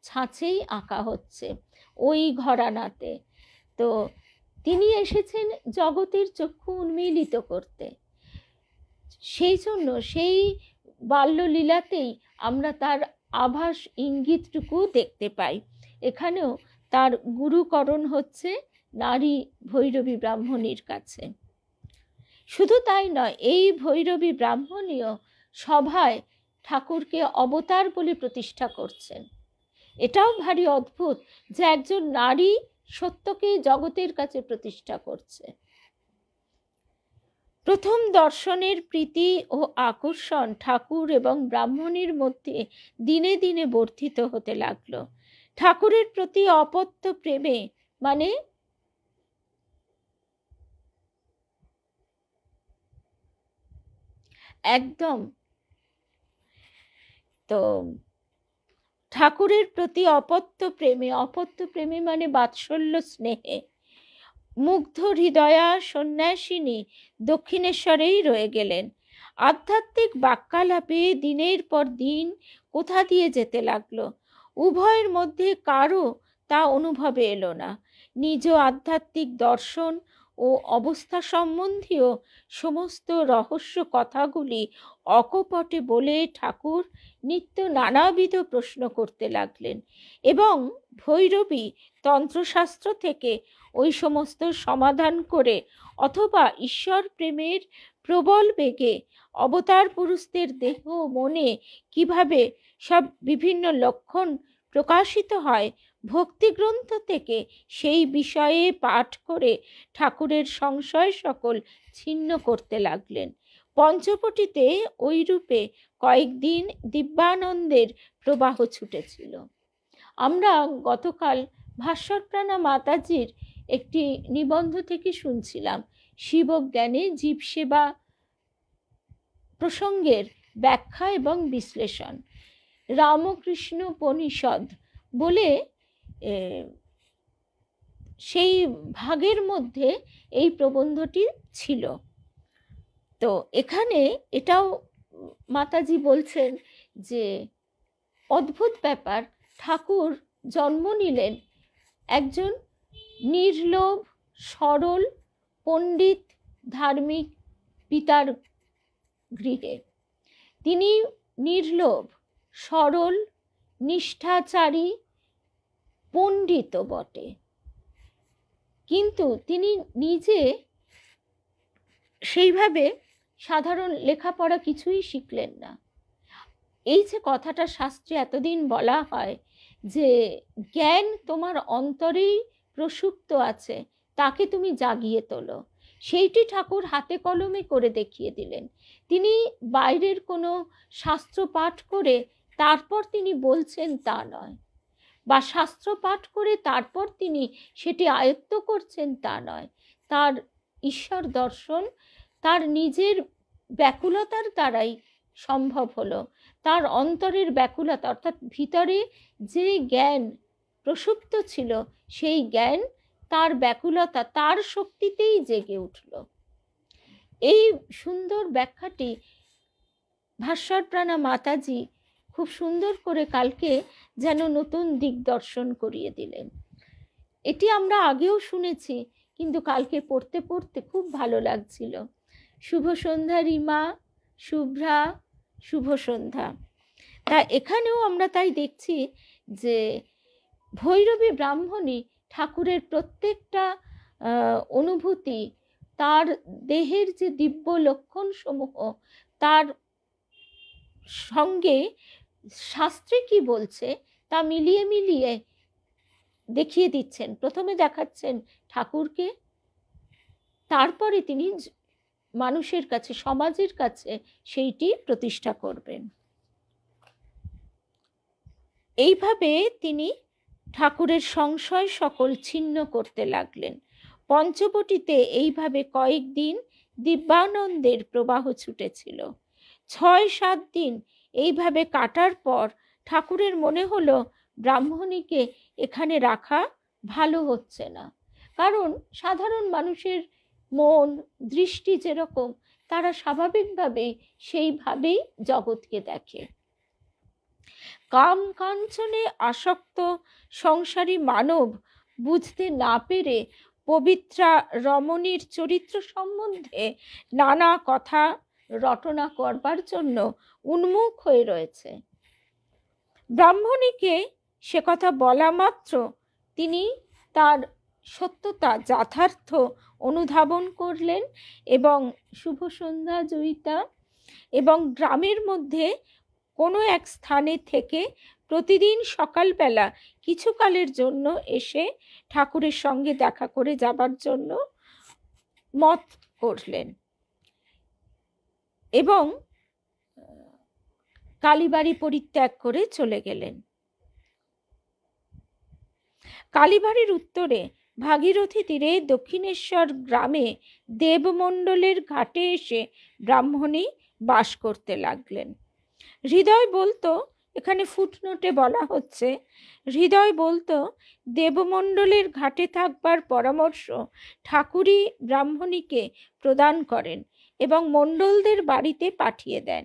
ছাঁচেই আঁকা হচ্ছে, ওই ঘরানাতে। তো তিনি এসেছেন জগতের চক্ষু উন্মীলিত করতে। সেই জন্য সেই বাল্যলীলাতেই আমরা তার আভাস ইঙ্গিতটুকু দেখতে পাই। এখানেও তার গুরুকরণ হচ্ছে নারী ভৈরবী ব্রাহ্মণীর কাছে। শুধু তাই নয়, এই ভৈরবী ব্রাহ্মণীয় সভায় ঠাকুরকে অবতার বলে প্রতিষ্ঠা করছেন। এটাও ভারী অদ্ভুত যে একজন নারী সত্যকে জগতের কাছে প্রতিষ্ঠা করছে। প্রথম দর্শনের প্রীতি ও আকর্ষণ ঠাকুর এবং ব্রাহ্মণীর মধ্যে দিনে দিনে বর্ধিত হতে লাগলো। ঠাকুরের প্রতি অপত্য প্রেমে, মানে একদম, তো ঠাকুরের প্রতি অপত্য প্রেমে মানে বাৎসল্য স্নেহে মুগ্ধ হৃদয়া সন্ন্যাসিনী দক্ষিণেশ্বরেই রয়ে গেলেন। আধ্যাত্মিক বাক্যালাপে দিনের পর দিন কোথা দিয়ে যেতে লাগলো। উভয়ের মধ্যে কারো তা অনুভবে এলো না। নিজ আধ্যাত্মিক দর্শন ও অবস্থা সম্বন্ধীয় সমস্ত রহস্য কথাগুলি অকপটে বলে ঠাকুর নিত্য নানাবিধ প্রশ্ন করতে লাগলেন এবং ভৈরবী তন্ত্রশাস্ত্র থেকে ওই সমস্ত সমাধান করে অথবা ঈশ্বর প্রেমের প্রবল বেগে অবতার পুরুষদের দেহ মনে কিভাবে সব বিভিন্ন লক্ষণ প্রকাশিত হয় ভক্তিগ্রন্থ থেকে সেই বিষয়ে পাঠ করে ঠাকুরের সংশয় সকল ছিন্ন করতে লাগলেন। পঞ্চবটিতে ওই রূপে কয়েকদিন দিব্যানন্দের প্রবাহ ছুটেছিল। আমরা গতকাল ভাস্বরপ্রাণা মাতাজির একটি নিবন্ধ থেকে শুনছিলাম শিবজ্ঞানে জীবসেবা প্রসঙ্গের ব্যাখ্যা এবং বিশ্লেষণ। রামকৃষ্ণ উপনিষদ বলে সেই ভাগের মধ্যে এই প্রবন্ধটি ছিল। তো এখানে এটাও মাতাজি বলছেন যে অদ্ভুত ব্যাপার, ঠাকুর জন্ম নিলেন একজন নির্লোভ সরল পণ্ডিত ধার্মিক পিতার গৃহে। তিনি নির্লোভ সরল নিষ্ঠাচারী পণ্ডিত বটে, কিন্তু তিনি নিজে সেইভাবে সাধারণ লেখাপড়া কিছুই শিখলেন না। এই যে কথাটা শাস্ত্রে এতদিন বলা হয় যে জ্ঞান তোমার অন্তরেই প্রসুপ্ত আছে, তাকে তুমি জাগিয়ে তোলো, সেইটি ঠাকুর হাতে কলমে করে দেখিয়ে দিলেন। তিনি বাইরের কোনো শাস্ত্র পাঠ করে তারপর তিনি বলছেন তা নয়, বা শাস্ত্র পাঠ করে তারপর তিনি সেটি আয়ত্ত করছেন তা নয়। তার ঈশ্বর দর্শন তার নিজের ব্যাকুলতার দ্বারাই সম্ভব হলো। তার অন্তরের ব্যাকুলতা, অর্থাৎ ভিতরে যে জ্ঞান প্রসুপ্ত ছিল সেই জ্ঞান তার ব্যাকুলতা, তার শক্তিতেই জেগে উঠল। এই সুন্দর ব্যাখ্যাটি ভাস্বরপ্রাণা মাতাজি খুব সুন্দর করে কালকে যেন নতুন দিগদর্শন করিয়ে দিলেন। এটি আমরা আগেও শুনেছি, কিন্তু কালকে পড়তে পড়তে খুব ভালো লাগছিল। শুভ সন্ধ্যা রিমা, শুভ্রা, শুভ সন্ধ্যা। তা এখানেও আমরা তাই দেখছি যে ভৈরবী ব্রাহ্মণী ঠাকুরের প্রত্যেকটা অনুভূতি, তার দেহের যে দিব্য লক্ষণ সমূহ, তার সঙ্গে শাস্ত্রে কি বলছে তা মিলিয়ে মিলিয়ে দেখিয়ে দিচ্ছেন। প্রথমে দেখাচ্ছেন ঠাকুরকে, তারপরে তিনি মানুষের কাছে, সমাজের কাছে সেইটি প্রতিষ্ঠা করবেন। এইভাবে তিনি ঠাকুরের সংশয় সকল ছিন্ন করতে লাগলেন। পঞ্চবটিতে এইভাবে কয়েকদিন দিব্যানন্দের প্রবাহ ছুটেছিল। 6-7 দিন এইভাবে কাটার পর ঠাকুরের মনে হলো ব্রাহ্মণীকে এখানে রাখা ভালো হচ্ছে না। কারণ সাধারণ মানুষের মন দৃষ্টি যেরকম, তারা স্বাভাবিকভাবেই সেইভাবেই জগৎকে দেখে। কাম কাঞ্চনে আসক্ত সংসারী মানব বুঝতে না পেরে পবিত্রা রমণীর চরিত্র সম্বন্ধে নানা কথা রটনা করবার জন্য উন্মুখ হয়ে রয়েছে। ব্রাহ্মণীকে সে কথা বলা মাত্র তিনি তার সত্যতা যথার্থ অনুধাবন করলেন এবং শুভ সন্ধ্যা জয়িতা এবং গ্রামের মধ্যে কোনো এক স্থানে থেকে প্রতিদিন সকালবেলা কিছুকালের জন্য এসে ঠাকুরের সঙ্গে দেখা করে যাবার জন্য মত করলেন এবং কালীবাড়ি পরিত্যাগ করে চলে গেলেন। কালীবাড়ির উত্তরে ভাগীরথী তীরে দক্ষিণেশ্বর গ্রামে দেবমণ্ডলের ঘাটে এসে ব্রাহ্মণী বাস করতে লাগলেন। হৃদয় বলতো, এখানে ফুটনোটে বলা হচ্ছে, হৃদয় বলতো দেবমণ্ডলের ঘাটে থাকবার পরামর্শ ঠাকুরই ব্রাহ্মণীকে প্রদান করেন এবং মণ্ডলদের বাড়িতে পাঠিয়ে দেন।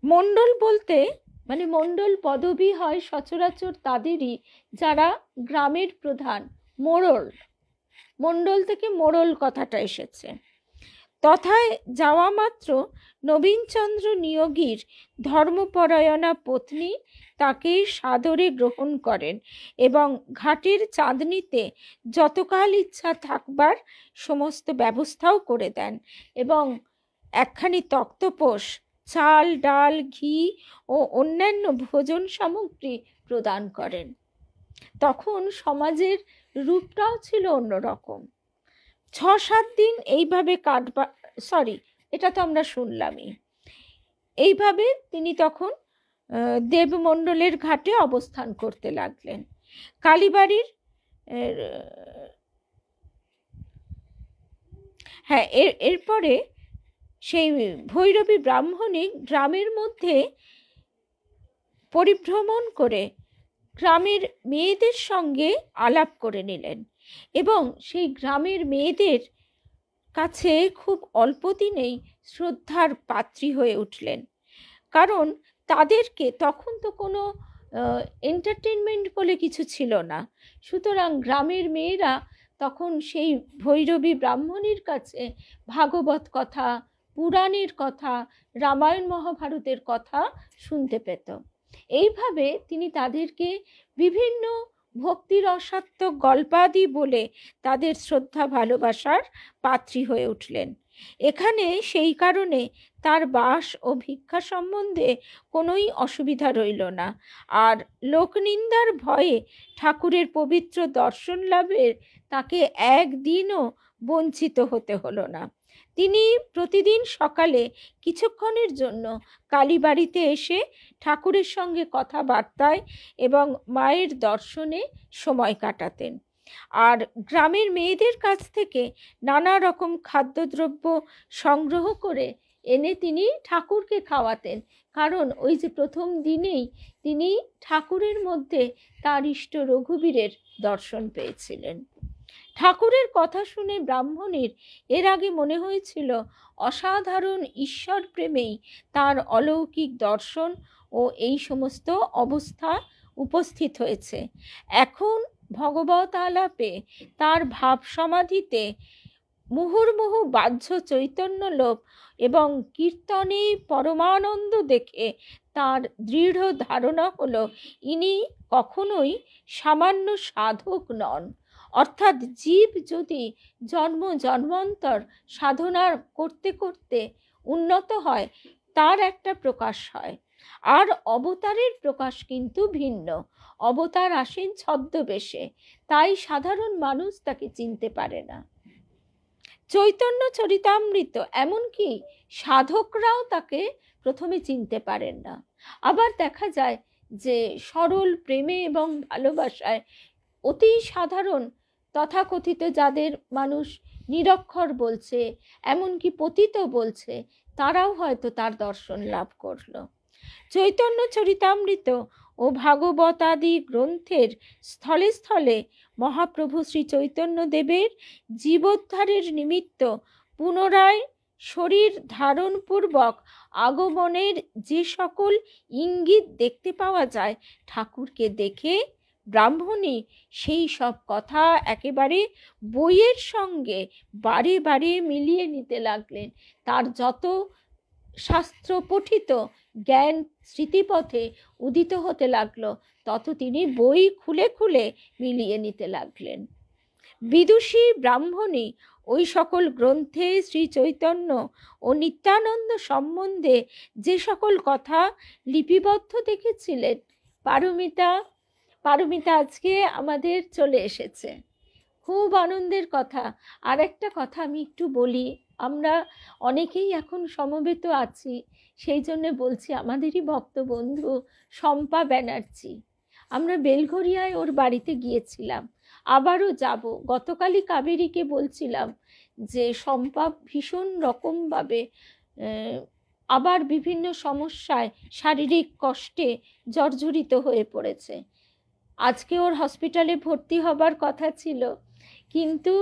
মণ্ডল বলতে মানে মণ্ডল পদবী হয় সচরাচর তাদেরই যারা গ্রামের প্রধান, মোড়ল। মণ্ডল থেকে মোড়ল কথাটা এসেছে। তথায় যাওয়া মাত্র নবীনচন্দ্র নিয়োগীর ধর্মপরায়ণা পত্নী তাকে সাদরে গ্রহণ করেন এবং ঘাটের চাঁদনিতে যতকাল ইচ্ছা থাকবার সমস্ত ব্যবস্থাও করে দেন এবং একখানি তক্তপোষ, চাল ডাল ঘি ও অন্যান্য ভোজন সামগ্রী প্রদান করেন। তখন সমাজের রূপটাও ছিল অন্যরকম। 6-7 দিন এইভাবে কাটবা, এটা তো আমরা শুনলামই। এইভাবে তিনি তখন দেবমণ্ডলের ঘাটে অবস্থান করতে লাগলেন। কালীবাড়ির এরপরে সেই ভৈরবী ব্রাহ্মণী গ্রামের মধ্যে পরিভ্রমণ করে গ্রামের মেয়েদের সঙ্গে আলাপ করে নিলেন এবং সেই গ্রামের মেয়েদের কাছে খুব অল্প দিনেই শ্রদ্ধার পাত্রী হয়ে উঠলেন। কারণ তাদেরকে তখন তো কোনো এন্টারটেনমেন্ট বলে কিছু ছিল না, সুতরাং গ্রামের মেয়েরা তখন সেই ভৈরবী ব্রাহ্মণীর কাছে ভাগবত কথা, পুরাণের কথা, রামায়ণ মহাভারতের কথা শুনতে পেত। এইভাবে তিনি তাদেরকে বিভিন্ন ভক্তিরসাত্মক গল্পাদি বলে তাদের শ্রদ্ধা ভালোবাসার পাত্রী হয়ে উঠলেন। এখানে সেই কারণে তার বাস ও ভিক্ষা সম্বন্ধে কোনোই অসুবিধা রইল না, আর লোকনিন্দার ভয়ে ঠাকুরের পবিত্র দর্শন লাভের তাকে একদিনও বঞ্চিত হতে হলো না। তিনি প্রতিদিন সকালে কিছুক্ষণের জন্য কালীবাড়িতে এসে ঠাকুরের সঙ্গে কথাবার্তায় এবং মায়ের দর্শনে সময় কাটাতেন। আর গ্রামের মেয়েদের কাছ থেকে নানা রকম খাদ্যদ্রব্য সংগ্রহ করে এনে তিনি ঠাকুরকে খাওয়াতেন। কারণ ওই যে প্রথম দিনেই তিনি ঠাকুরের মধ্যে তার ইষ্ট রঘুবীরের দর্শন পেয়েছিলেন। ঠাকুরের কথা শুনে ব্রাহ্মণীর এর আগে মনে হয়েছিল অসাধারণ ঈশ্বর প্রেমেই তার অলৌকিক দর্শন ও এই সমস্ত অবস্থা উপস্থিত হয়েছে। এখন ভগবত আলাপে তার ভাব সমাধিতে মুহুর্মুহু বাহ্য চৈতন্য লোভ এবং কীর্তনে পরমানন্দ দেখে তার দৃঢ় ধারণা হলো ইনি কখনোই সামান্য সাধক নন। অর্থাৎ জীব যদি জন্ম জন্মান্তর সাধনা করতে করতে উন্নত হয়, তার একটা প্রকাশ হয়, আর অবতারের প্রকাশ কিন্তু ভিন্ন। অবতার আসেন ছদ্মবেশে, তাই সাধারণ মানুষ তাকে চিনতে পারে না। চৈতন্য চরিতামৃত এমনকি সাধকরাও তাকে প্রথমে চিনতে পারেন না। আবার দেখা যায় যে সরল প্রেমে এবং ভালোবাসায় অতি সাধারণ তথাকথিত যাদের মানুষ নিরক্ষর বলছে, এমনকি পতিত বলছে, তারাও হয়তো তার দর্শন লাভ করল। চৈতন্য চরিতামৃত ও ভাগবতাদি গ্রন্থের স্থলে স্থলে মহাপ্রভু শ্রী চৈতন্যদেবের জীবোদ্ধারের নিমিত্ত পুনরায় শরীর ধারণপূর্বক আগমনের যে সকল ইঙ্গিত দেখতে পাওয়া যায়, ঠাকুরকে দেখে ব্রাহ্মণী সেই সব কথা একেবারে বইয়ের সঙ্গে বারে বারে মিলিয়ে নিতে লাগলেন। তার যত শাস্ত্র পঠিত জ্ঞান স্মৃতিপথে উদিত হতে লাগলো, তত তিনি বই খুলে খুলে মিলিয়ে নিতে লাগলেন। বিদুষী ব্রাহ্মণী ওই সকল গ্রন্থে শ্রী চৈতন্য ও নিত্যানন্দ সম্বন্ধে যে সকল কথা লিপিবদ্ধ দেখেছিলেন, পারমিতা আজকে আমাদের চলে এসেছে, খুব আনন্দের কথা। আর একটা কথা আমি একটু বলি, আমরা অনেকেই এখন সমবেত আছি, সেই জন্য বলছি, আমাদেরই ভক্ত বন্ধু শম্পা ব্যানার্জি, আমরা বেলঘরিয়ায় ওর বাড়িতে গিয়েছিলাম, আবারও যাব। গতকালই কাবেরীকে বলছিলাম যে শম্পা ভীষণ রকমভাবে আবার বিভিন্ন সমস্যায়, শারীরিক কষ্টে জর্জরিত হয়ে পড়েছে। আজকে ওর হসপিটালে ভর্তি হবার কথা ছিল, কিন্তু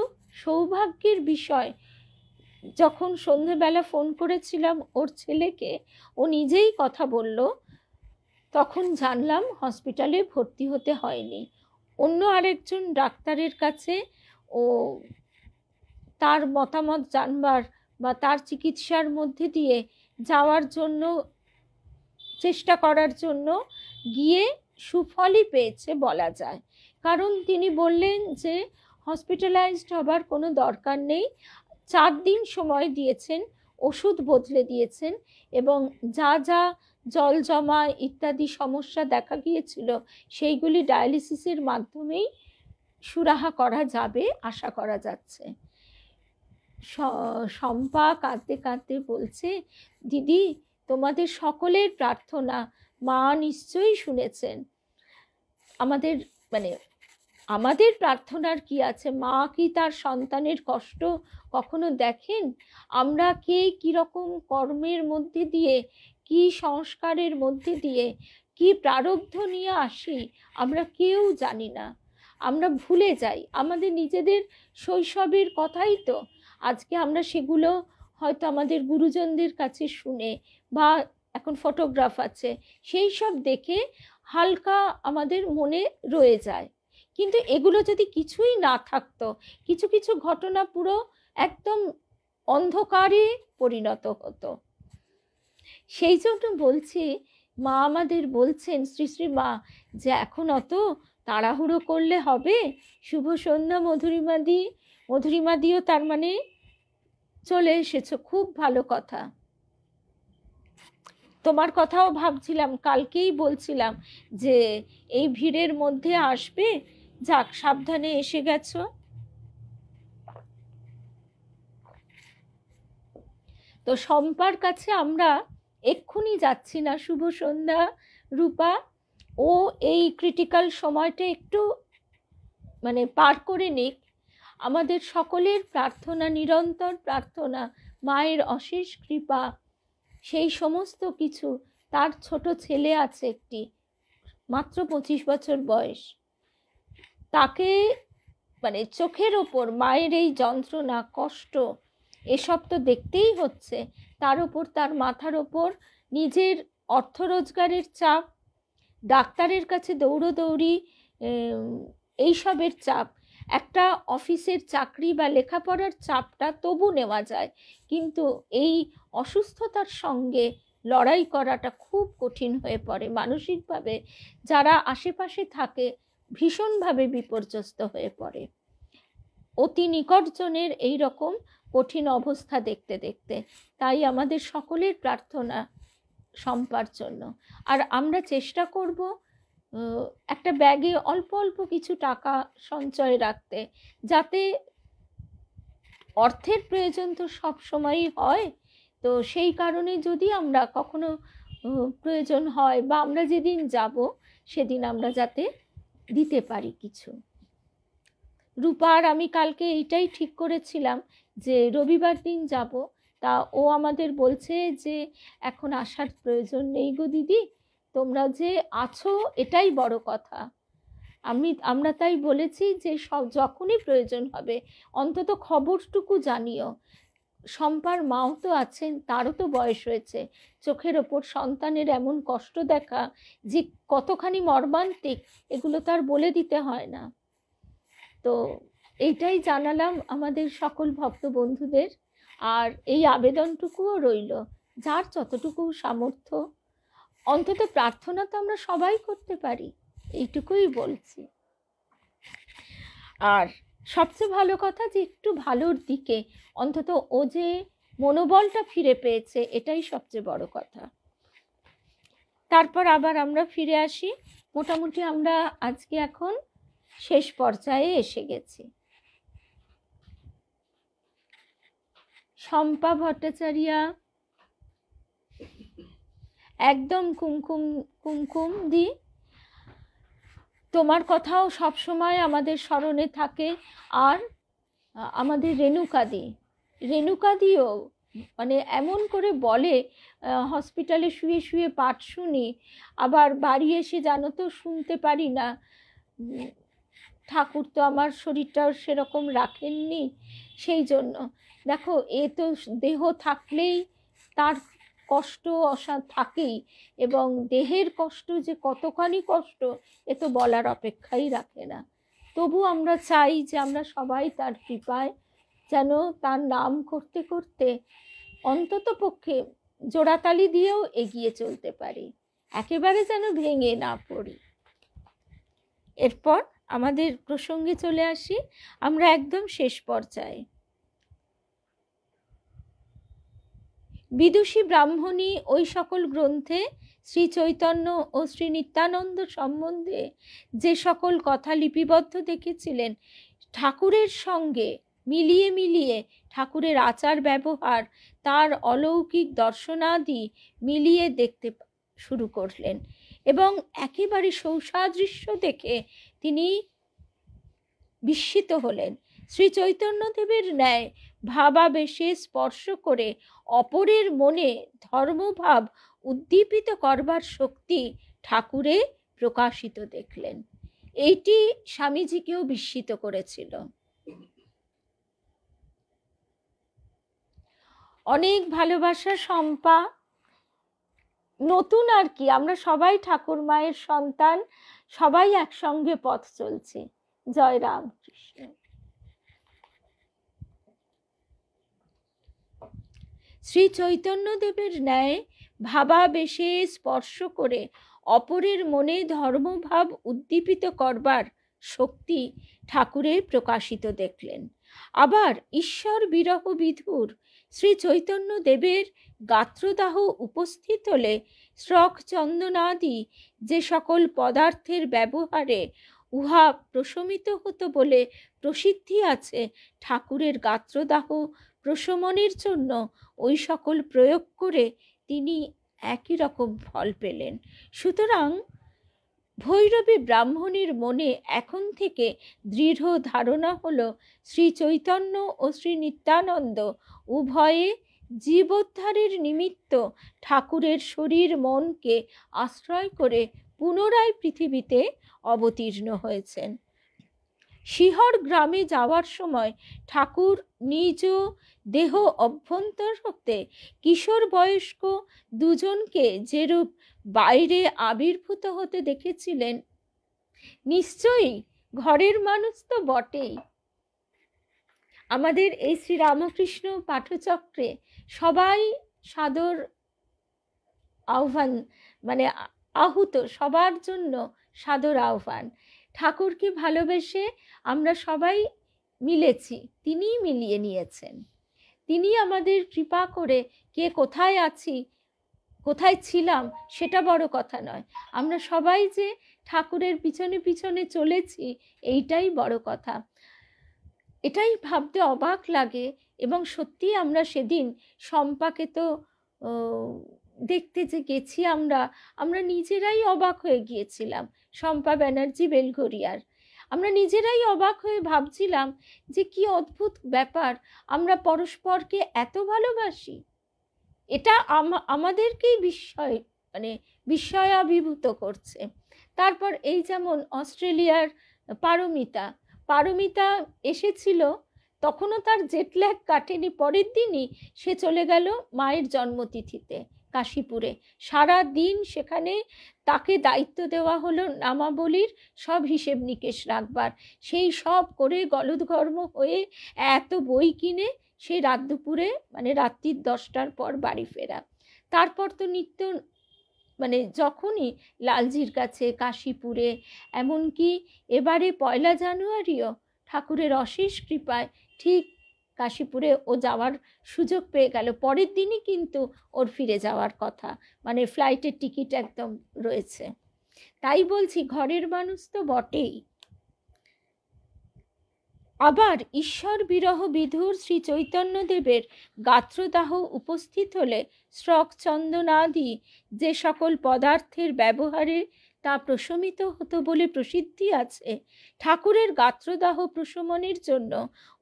সৌভাগ্যের বিষয়, যখন সন্ধেবেলা ফোন করেছিলাম ওর ছেলেকে, ও নিজেই কথা বলল, তখন জানলাম হসপিটালে ভর্তি হতে হয়নি। অন্য আরেকজন ডাক্তারের কাছে ও তার মতামত জানবার বা তার চিকিৎসার মধ্যে দিয়ে যাওয়ার জন্য চেষ্টা করার জন্য গিয়ে সুফলই পেয়েছে বলা যায়। কারণ তিনি বললেন যে হসপিটালাইজড হবার কোনো দরকার নেই, 4 দিন সময় দিয়েছেন, ওষুধ বদলে দিয়েছেন, এবং যা যা জল জমা ইত্যাদি সমস্যা দেখা গিয়েছিল সেইগুলি ডায়ালিসিসের মাধ্যমেই সুরাহা করা যাবে, আশা করা যাচ্ছে। শম্পা কাঁদতে কাঁদতে বলছে, দিদি তোমাদের সকলের প্রার্থনা মা নিশ্চয়ই শুনেছেন। আমাদের প্রার্থনার কি আছে? মা কি তার সন্তানের কষ্ট কখনো দেখেন? আমরা কে কীরকম কর্মের মধ্যে দিয়ে, কি সংস্কারের মধ্যে দিয়ে, কি প্রারব্ধ নিয়ে আসি, আমরা কেউ জানি না। আমরা ভুলে যাই আমাদের নিজেদের শৈশবের কথাই তো। আজকে আমরা সেগুলো হয়তো আমাদের গুরুজনদের কাছে শুনে, বা এখন ফটোগ্রাফ আছে, সেই সব দেখে হালকা আমাদের মনে রয়ে যায়। কিন্তু এগুলো যদি কিছুই না থাকতো, কিছু কিছু ঘটনা পুরো একদম অন্ধকারে পরিণত হতো। সেই জন্য বলছি, মা আমাদের বলছেন, শ্রী শ্রী মা, যে এখন অত তাড়াহুড়ো করলে হবে। শুভ সন্ধ্যা মধুরিমাদিও তার মানে চলে এসেছো, খুব ভালো কথা। তোমার কথাও ভাবছিলাম, কালকেই বলছিলাম যে এই ভিড়ের মধ্যে আসবে, যাক সাবধানে এসে গেছো। তো শম্পার কাছে আমরা এক্ষুনি যাচ্ছি না, শুভ সন্ধ্যা রূপা, ও এই ক্রিটিক্যাল সময়টা একটু পার করে নিক। আমাদের সকলের প্রার্থনা, নিরন্তর প্রার্থনা, মায়ের অশেষ কৃপা, সেই সমস্ত কিছু। তার ছোট ছেলে আছে একটি, মাত্র 25 বছর বয়স, তাকে চোখের ওপর মায়ের এই যন্ত্রণা, কষ্ট, এসব তো দেখতেই হচ্ছে। তার ওপর, তার মাথার ওপর নিজের অর্থ রোজগারের চাপ, ডাক্তারের কাছে দৌড়োদৌড়ি, এইসবের চাপ। একটা অফিসের চাকরি বা লেখাপড়ার চাপটা তবু নেওয়া যায়, কিন্তু এই অসুস্থতার সঙ্গে লড়াই করাটা খুব কঠিন হয়ে পড়ে। মানসিকভাবে যারা আশেপাশে থাকে ভীষণভাবে বিপর্যস্ত হয়ে পড়ে অতি নিকটজনের এই রকম কঠিন অবস্থা দেখতে দেখতে। তাই আমাদের সকলের প্রার্থনা শম্পার জন্য। আর আমরা চেষ্টা করব একটা ব্যাগে অল্প অল্প কিছু টাকা সঞ্চয় রাখতে, যাতে অর্থের প্রয়োজন তো সব সময়ই হয়। তো সেই কারণে যদি আমরা কখনো প্রয়োজন হয়, বা আমরা যেদিন যাব সেদিন আমরা যাতে দিতে পারি কিছু। রূপার আমি কালকে এইটাই ঠিক করেছিলাম যে রবিবার দিন যাব, তা ও আমাদের বলছে যে এখন আসার প্রয়োজন নেই গো দিদি, তোমরা যে আছো এটাই বড় কথা। আমরা তাই বলেছি যে যখনই প্রয়োজন হবে অন্তত খবরটুকু জানিও। শম্পার মাও তো আছেন, তারও তো বয়স হয়েছে, চোখের ওপর সন্তানের এমন কষ্ট দেখা যে কতখানি মর্মান্তিক এগুলো তার বলে দিতে হয় না। তো এইটাই জানালাম আমাদের সকল ভক্ত বন্ধুদের, আর এই আবেদনটুকুও রইল যার যতটুকু সামর্থ্য, অন্তত প্রার্থনা তো আমরা সবাই করতে পারি, এইটুকুই বলছি। আর সবচেয়ে ভালো কথা যে একটু ভালোর দিকে অন্তত ও যে মনোবলটা ফিরে পেয়েছে, এটাই সবচেয়ে বড় কথা। তারপর আবার আমরা ফিরে আসি। মোটামুটি আমরা আজকে এখন শেষ পর্যায়ে এসে গেছি। শম্পা ভট্টাচার্য একদম কুমকুম দি, তোমার কথাও সব সময় আমাদের স্মরণে থাকে। আর আমাদের রেণুকা দিও মানে এমন করে বলে, হসপিটালে শুয়ে শুয়ে পাঠ শুনি, আবার বাড়ি এসে জানো তো শুনতে পারি না। ঠাকুর তো আমার শরীরটাও সেরকম রাখেননি, সেই জন্য দেখো এ তো দেহ থাকলেই তার কষ্ট থাকেই, এবং দেহের কষ্ট যে কতখানি কষ্ট এ তো বলার অপেক্ষাই রাখে না। তবু আমরা চাই যে আমরা সবাই তার কৃপায় যেন তার নাম করতে করতে অন্তত পক্ষে জোড়াতালি দিয়েও এগিয়ে চলতে পারি, একেবারে যেন ভেঙে না পড়ি। এরপর আমাদের প্রসঙ্গে চলে আসি, আমরা একদম শেষ পর্যায়ে। বিদুষী ব্রাহ্মণী ওই সকল গ্রন্থে শ্রী চৈতন্য ও শ্রী নিত্যানন্দ সম্বন্ধে যে সকল কথা লিপিবদ্ধ দেখেছিলেন, ঠাকুরের সঙ্গে মিলিয়ে মিলিয়ে ঠাকুরের আচার ব্যবহার, তার অলৌকিক দর্শনাদি মিলিয়ে দেখতে শুরু করলেন, এবং একেবারে সৌসাদৃশ্য দেখে তিনি বিস্মিত হলেন। শ্রী চৈতন্যদেবের ন্যায় ভাবাবেশে স্পর্শ করে অপরের মনে ধর্মভাব উদ্দীপিত করবার শক্তি ঠাকুরে প্রকাশিত দেখলেন। এইটি স্বামীজিকেও বিস্মিত করেছিল। অনেক ভালোবাসা শম্পা, নতুন আর কি, আমরা সবাই ঠাকুর মায়ের সন্তান, সবাই একসঙ্গে পথ চলছি। জয় রামকৃষ্ণ। শ্রী চৈতন্যদেবের ন্যায় ভাবাবেশে স্পর্শ করে অপরের মনে ধর্মভাব উদ্দীপিত করবার শক্তি ঠাকুরে প্রকাশিত দেখলেন। আবার ঈশ্বর বিরহ বিধুর শ্রী চৈতন্যদেবের গাত্রদাহ উপস্থিত হলে শ্রক চন্দনাদি যে সকল পদার্থের ব্যবহারে উহা প্রশমিত হতো বলে প্রসিদ্ধি আছে, ঠাকুরের গাত্রদাহ প্রশমনের জন্য ওই সকল প্রয়োগ করে তিনি একই রকম ফল পেলেন। সুতরাং ভৈরবী ব্রাহ্মণীর মনে এখন থেকে দৃঢ় ধারণা হলো শ্রী চৈতন্য ও শ্রী নিত্যানন্দ উভয়ে জীবোদ্ধারের নিমিত্ত ঠাকুরের শরীর মনকে আশ্রয় করে পুনরায় পৃথিবীতে অবতীর্ণ হয়েছেন। শিহর গ্রামে যাওয়ার সময় ঠাকুর নিজ দেহ অভ্যন্তর হতে কিশোর বয়স্ক দুজনকে যেরূপ বাইরে আবির্ভূত হতে দেখেছিলেন, নিশ্চয়ই ঘরের মানুষ তো বটেই। আমাদের এই শ্রীরামকৃষ্ণ পাঠচক্রে সবাই সাদর আহ্বান, মানে আহুত, সবার জন্য সাদর আহ্বান। ঠাকুরকে ভালোবেসে আমরা সবাই মিলেছি, তিনিই মিলিয়ে নিয়েছেন। তিনি আমাদের কৃপা করে কে কোথায় আছি কোথায় ছিলাম সেটা বড় কথা নয়, আমরা সবাই যে ঠাকুরের পিছনে পিছনে চলেছি এইটাই বড় কথা। এটাই ভাবতে অবাক লাগে। এবং সত্যি আমরা সেদিন শম্পাকে তো দেখতে যে গেছি আমরা, আমরা নিজেরাই অবাক হয়ে গিয়েছিলাম। শম্পা ব্যানার্জি বেলঘরিয়ার, আমরা নিজেরাই অবাক হয়ে ভাবছিলাম যে কি অদ্ভুত ব্যাপার, আমরা পরস্পরকে এত ভালোবাসি। এটা আমাদেরকেই বিস্ময়াভিভূত করছে। তারপর এই যেমন অস্ট্রেলিয়ার পারমিতা, পারমিতা এসেছিল, তখনও তার জেটল্যাগ কাটেনি, পরের দিনই সে চলে গেল মায়ের জন্মতিথিতে কাশীপুরে। সারা দিন সেখানে তাকে দায়িত্ব দেওয়া হলো নামাবলীর সব হিসেব নিকেশ রাখবার। সেই সব করে গলদঘর্ম হয়ে এত বই কিনে সেই রাত দুপুরে মানে রাত্রির 10টার পর বাড়ি ফেরা। তারপর তো নিত্য যখনই লালজির কাছে কাশীপুরে, এমনকি এবারে 1 জানুয়ারিও ঠাকুরের অশেষ কৃপায় ঠিক কাশীপুরে ও যাওয়ার সুযোগ পেয়ে গেল। পরের দিনই কিন্তু ওর ফিরে যাওয়ার কথা, ফ্লাইটের টিকিট একদম রয়েছে। তাই বলছি, ঘরের মানুষ তো বটেই। আবার ঈশ্বর বিরহ বিধুর শ্রী চৈতন্যদেবের গাত্রদাহ উপস্থিত হলে শ্রক চন্দনাদি যে সকল পদার্থের ব্যবহারে তা প্রশমিত হতো বলে প্রসিদ্ধি আছে, ঠাকুরের গাত্রদাহ প্রশমনের জন্য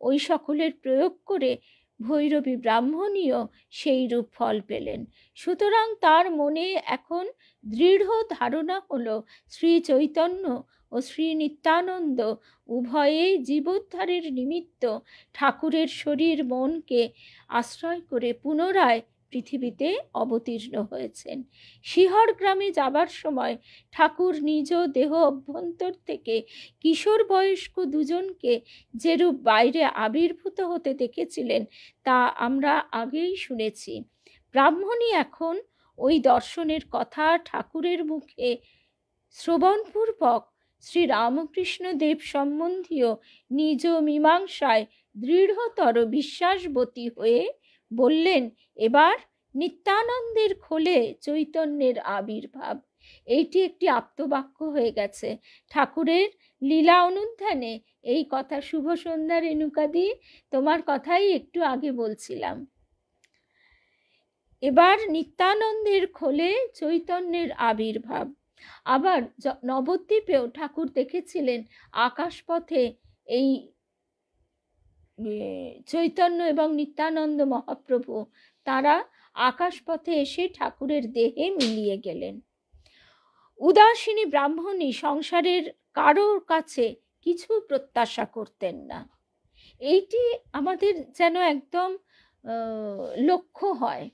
ওই সকলের প্রয়োগ করে ভৈরবী ব্রাহ্মণীও সেই রূপ ফল পেলেন। সুতরাং তার মনে এখন দৃঢ় ধারণা হলো শ্রী চৈতন্য ও শ্রী নিত্যানন্দ উভয়েই জীবোদ্ধারের নিমিত্ত ঠাকুরের শরীর মনকে আশ্রয় করে পুনরায় পৃথিবীতে অবতীর্ণ হয়েছেন। শিহর গ্রামে যাবার সময় ঠাকুর নিজ দেহ অভ্যন্তর থেকে কিশোর বয়স্ক দুজনকে যেরূপ বাইরে আবির্ভূত হতে দেখেছিলেন তা আমরা আগেই শুনেছি। ব্রাহ্মণী এখন ওই দর্শনের কথা ঠাকুরের মুখে শ্রবণপূর্বক শ্রী রামকৃষ্ণ দেব সম্বন্ধীয় নিজ মীমাংসায় দৃঢ়তর বিশ্বাসবতী হয়ে বললেন, এবার নিত্যানন্দের খোলে চৈতন্যের আবির্ভাব। এইটি একটি আপ্তবাক্য হয়ে গেছে ঠাকুরের লীলা অনুধ্যানে। এই কথা শুভ সন্ধ্যা রেণুকাদি, তোমার কথাই একটু আগে বলছিলাম। এবার নিত্যানন্দের খোলে চৈতন্যের আবির্ভাব। আবার নবদ্বীপেও ঠাকুর দেখেছিলেন আকাশপথে এই চৈতন্য এবং নিত্যানন্দ মহাপ্রভু, তারা আকাশপথে এসে ঠাকুরের দেহে মিলিয়ে গেলেন। উদাসিনী ব্রাহ্মণী সংসারের কারোর কাছে কিছু প্রত্যাশা করতেন না। এইটি আমাদের যেন একদম লক্ষ্য হয়।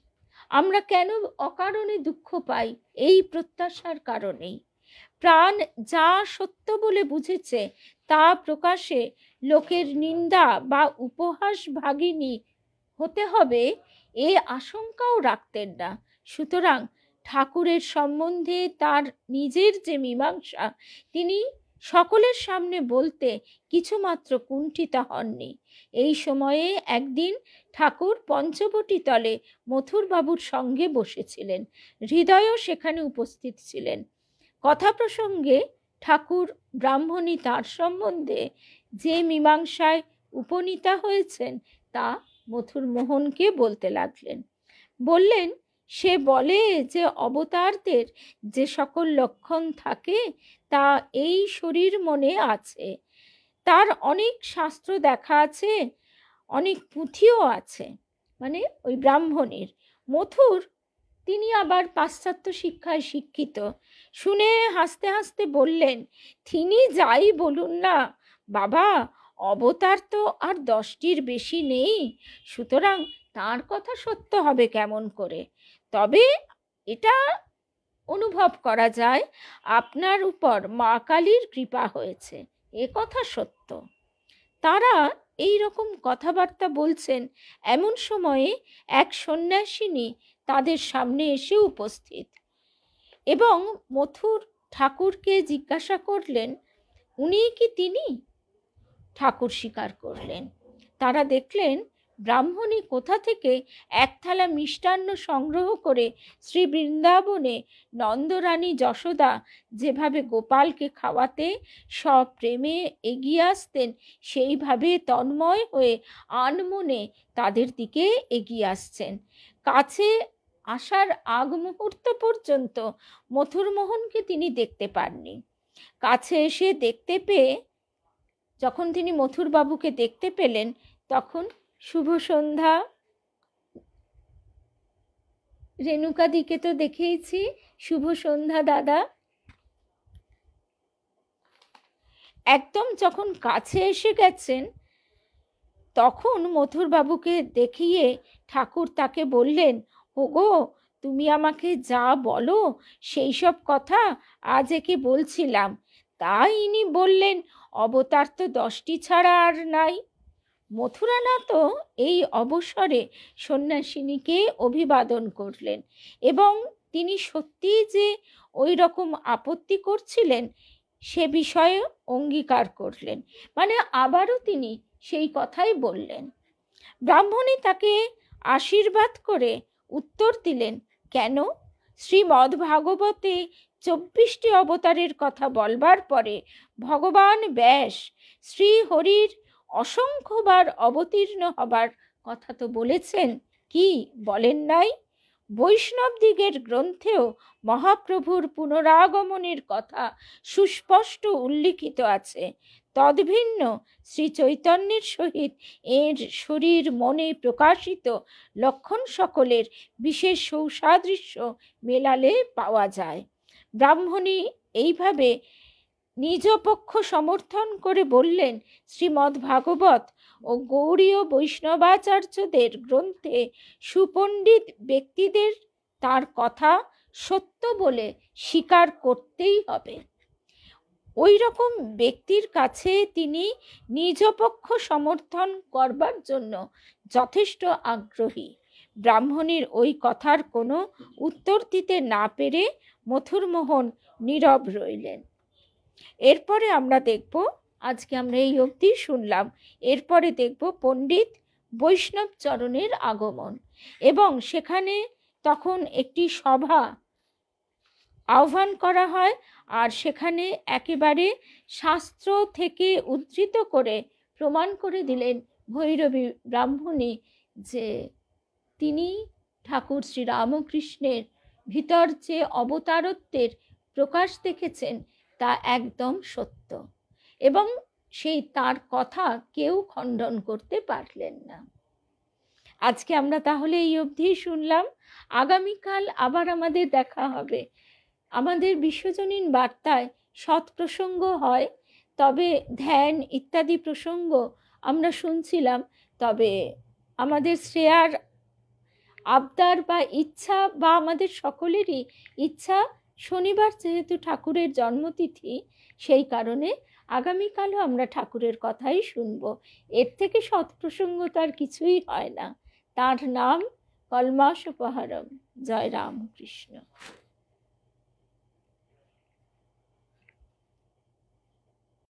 আমরা কেন অকারণে দুঃখ পাই? এই প্রত্যাশার কারণেই। প্রাণ যা সত্য বলে বুঝেছে তা প্রকাশে লোকের নিন্দা বা উপহাস ভাগিনী হতে হবে এ আশঙ্কাও রাখতেন না। সুতরাং ঠাকুরের সম্বন্ধে তার নিজের যে মীমাংসা, তিনি সকলের সামনে বলতে কিছুমাত্র কুণ্ঠিত হননি। এই সময়ে একদিন ঠাকুর পঞ্চবটী তলে মথুরবাবুর সঙ্গে বসেছিলেন। হৃদয়ও সেখানে উপস্থিত ছিলেন। কথা প্রসঙ্গে ঠাকুর ব্রাহ্মণী তার সম্বন্ধে যে মীমাংসায় উপনীতা হয়েছেন তা মথুর মোহনকে বলতে লাগলেন। বললেন, সে বলে যে অবতারদের যে সকল লক্ষণ থাকে তা এই শরীর মনে আছে। তার অনেক শাস্ত্র দেখা আছে, অনেক পুঁথিও আছে। ওই ব্রাহ্মণীর। মথুর তিনি আবার পাশ্চাত্য শিক্ষায় শিক্ষিত। শুনে হাসতে হাসতে বললেন, তিনি যাই বলুন না বাবা, অবতার তো আর 10টির বেশি নেই, সুতরাং তার কথা সত্য হবে কেমন করে? তবে এটা অনুভব করা যায় আপনার উপর মা কালীর কৃপা হয়েছে, এ কথা সত্য। তারা এই রকম কথাবার্তা বলছেন, এমন সময়ে এক সন্ন্যাসিনী তাদের সামনে এসে উপস্থিত এবং মথুর ঠাকুরকে জিজ্ঞাসা করলেন, উনি কি তিনি? ঠাকুর স্বীকার করলেন। তারা দেখলেন ব্রাহ্মণী কোথা থেকে এক থালা মিষ্টান্ন সংগ্রহ করে শ্রী বৃন্দাবনে নন্দরানী যশোদা যেভাবে গোপালকে খাওয়াতে সপ্রেমে এগিয়ে আসতেন, সেইভাবে তন্ময় হয়ে আনমনে তাদের দিকে এগিয়ে আসছেন। কাছে আসার আগ মুহূর্ত পর্যন্ত মথুরমোহনকে তিনি দেখতে পাননি। কাছে এসে দেখতে পেয়ে, যখন তিনি মথুরবাবুকে দেখতে পেলেন, তখন শুভ সন্ধ্যা। রেণুকাদিকে তো দেখেইছি। শুভ সন্ধ্যা দাদা। একদম যখন কাছে এসে গেছেন, তখন মথুরবাবুকে দেখিয়ে ঠাকুর তাকে বললেন, ওগো, তুমি আমাকে যা বলো সেই সব কথা আজ একে বলছিলাম। তাই ইনি বললেন, অবতার তো 10টি ছাড়া আর নাই। মথুরানাথ এই অবসরে সন্ন্যাসিনীকে অভিবাদন করলেন এবং তিনি সত্যিই যে ওই রকম আপত্তি করছিলেন সে বিষয়ে অঙ্গীকার করলেন, মানে আবারও তিনি সেই কথাই বললেন। ব্রাহ্মণী তাকে আশীর্বাদ করে উত্তর দিলেন, কেন? শ্রীমদ্ ভাগবতে 24টি অবতারের কথা বলবার পরে ভগবান ব্যাস শ্রী হরির অসংখ্যবার অবতীর্ণ হবার কথা তো বলেছেন, কি বলেন নাই? বৈষ্ণবদিগের গ্রন্থেও মহাপ্রভুর পুনরাগমনের কথা সুস্পষ্ট উল্লিখিত আছে। তদ্ভিন্ন শ্রী চৈতন্যের সহিত এর শরীর মনে প্রকাশিত লক্ষণ সকলের বিশেষ সৌসাদৃশ্য মেলালে পাওয়া যায়। ব্রাহ্মণী এইভাবে নিজ পক্ষ সমর্থন করে বললেন, শ্রীমদ্ ভাগবত ও গৌড়ীয় বৈষ্ণবাচার্যদের গ্রন্থে সুপণ্ডিত ব্যক্তিদের তার কথা সত্য বলে স্বীকার করতেই হবে। ওই রকম ব্যক্তির কাছে তিনি নিজ পক্ষ সমর্থন করবার জন্য যথেষ্ট আগ্রহী। ব্রাহ্মণীর ওই কথার কোনো উত্তর দিতে না পেরে মথুরমোহন নীরব রইলেন। এরপরে আমরা দেখব, আজকে আমরা এই অবধি শুনলাম, এরপরে দেখব পণ্ডিত বৈষ্ণবচরণের আগমন, এবং সেখানে তখন একটি সভা আহ্বান করা হয়, আর সেখানে একেবারে শাস্ত্র থেকে উদ্ধৃত করে প্রমাণ করে দিলেন ভৈরবী ব্রাহ্মণী যে তিনি ঠাকুর শ্রীরামকৃষ্ণের ভিতর যে অবতারত্বের প্রকাশ দেখেছেন তা একদম সত্য, এবং সেই তার কথা কেউ খণ্ডন করতে পারলেন না। আজকে আমরা তাহলে এই অবধি শুনলাম। আগামীকাল আবার আমাদের দেখা হবে। আমাদের বিশ্বজনীন বার্তায় সৎপ্রসঙ্গ হয়, তবে ধ্যান ইত্যাদি প্রসঙ্গ আমরা শুনছিলাম। তবে আমাদের শ্রেয়ার আবদার বা ইচ্ছা, বা আমাদের সকলেরই ইচ্ছা, শনিবার যেহেতু ঠাকুরের জন্মতিথি, সেই কারণে আগামীকালও আমরা ঠাকুরের কথাই শুনব। এর থেকে সৎপ্রসঙ্গ তার কিছুই হয় না। তার নাম কলমাসোপহারম। জয় রামকৃষ্ণ।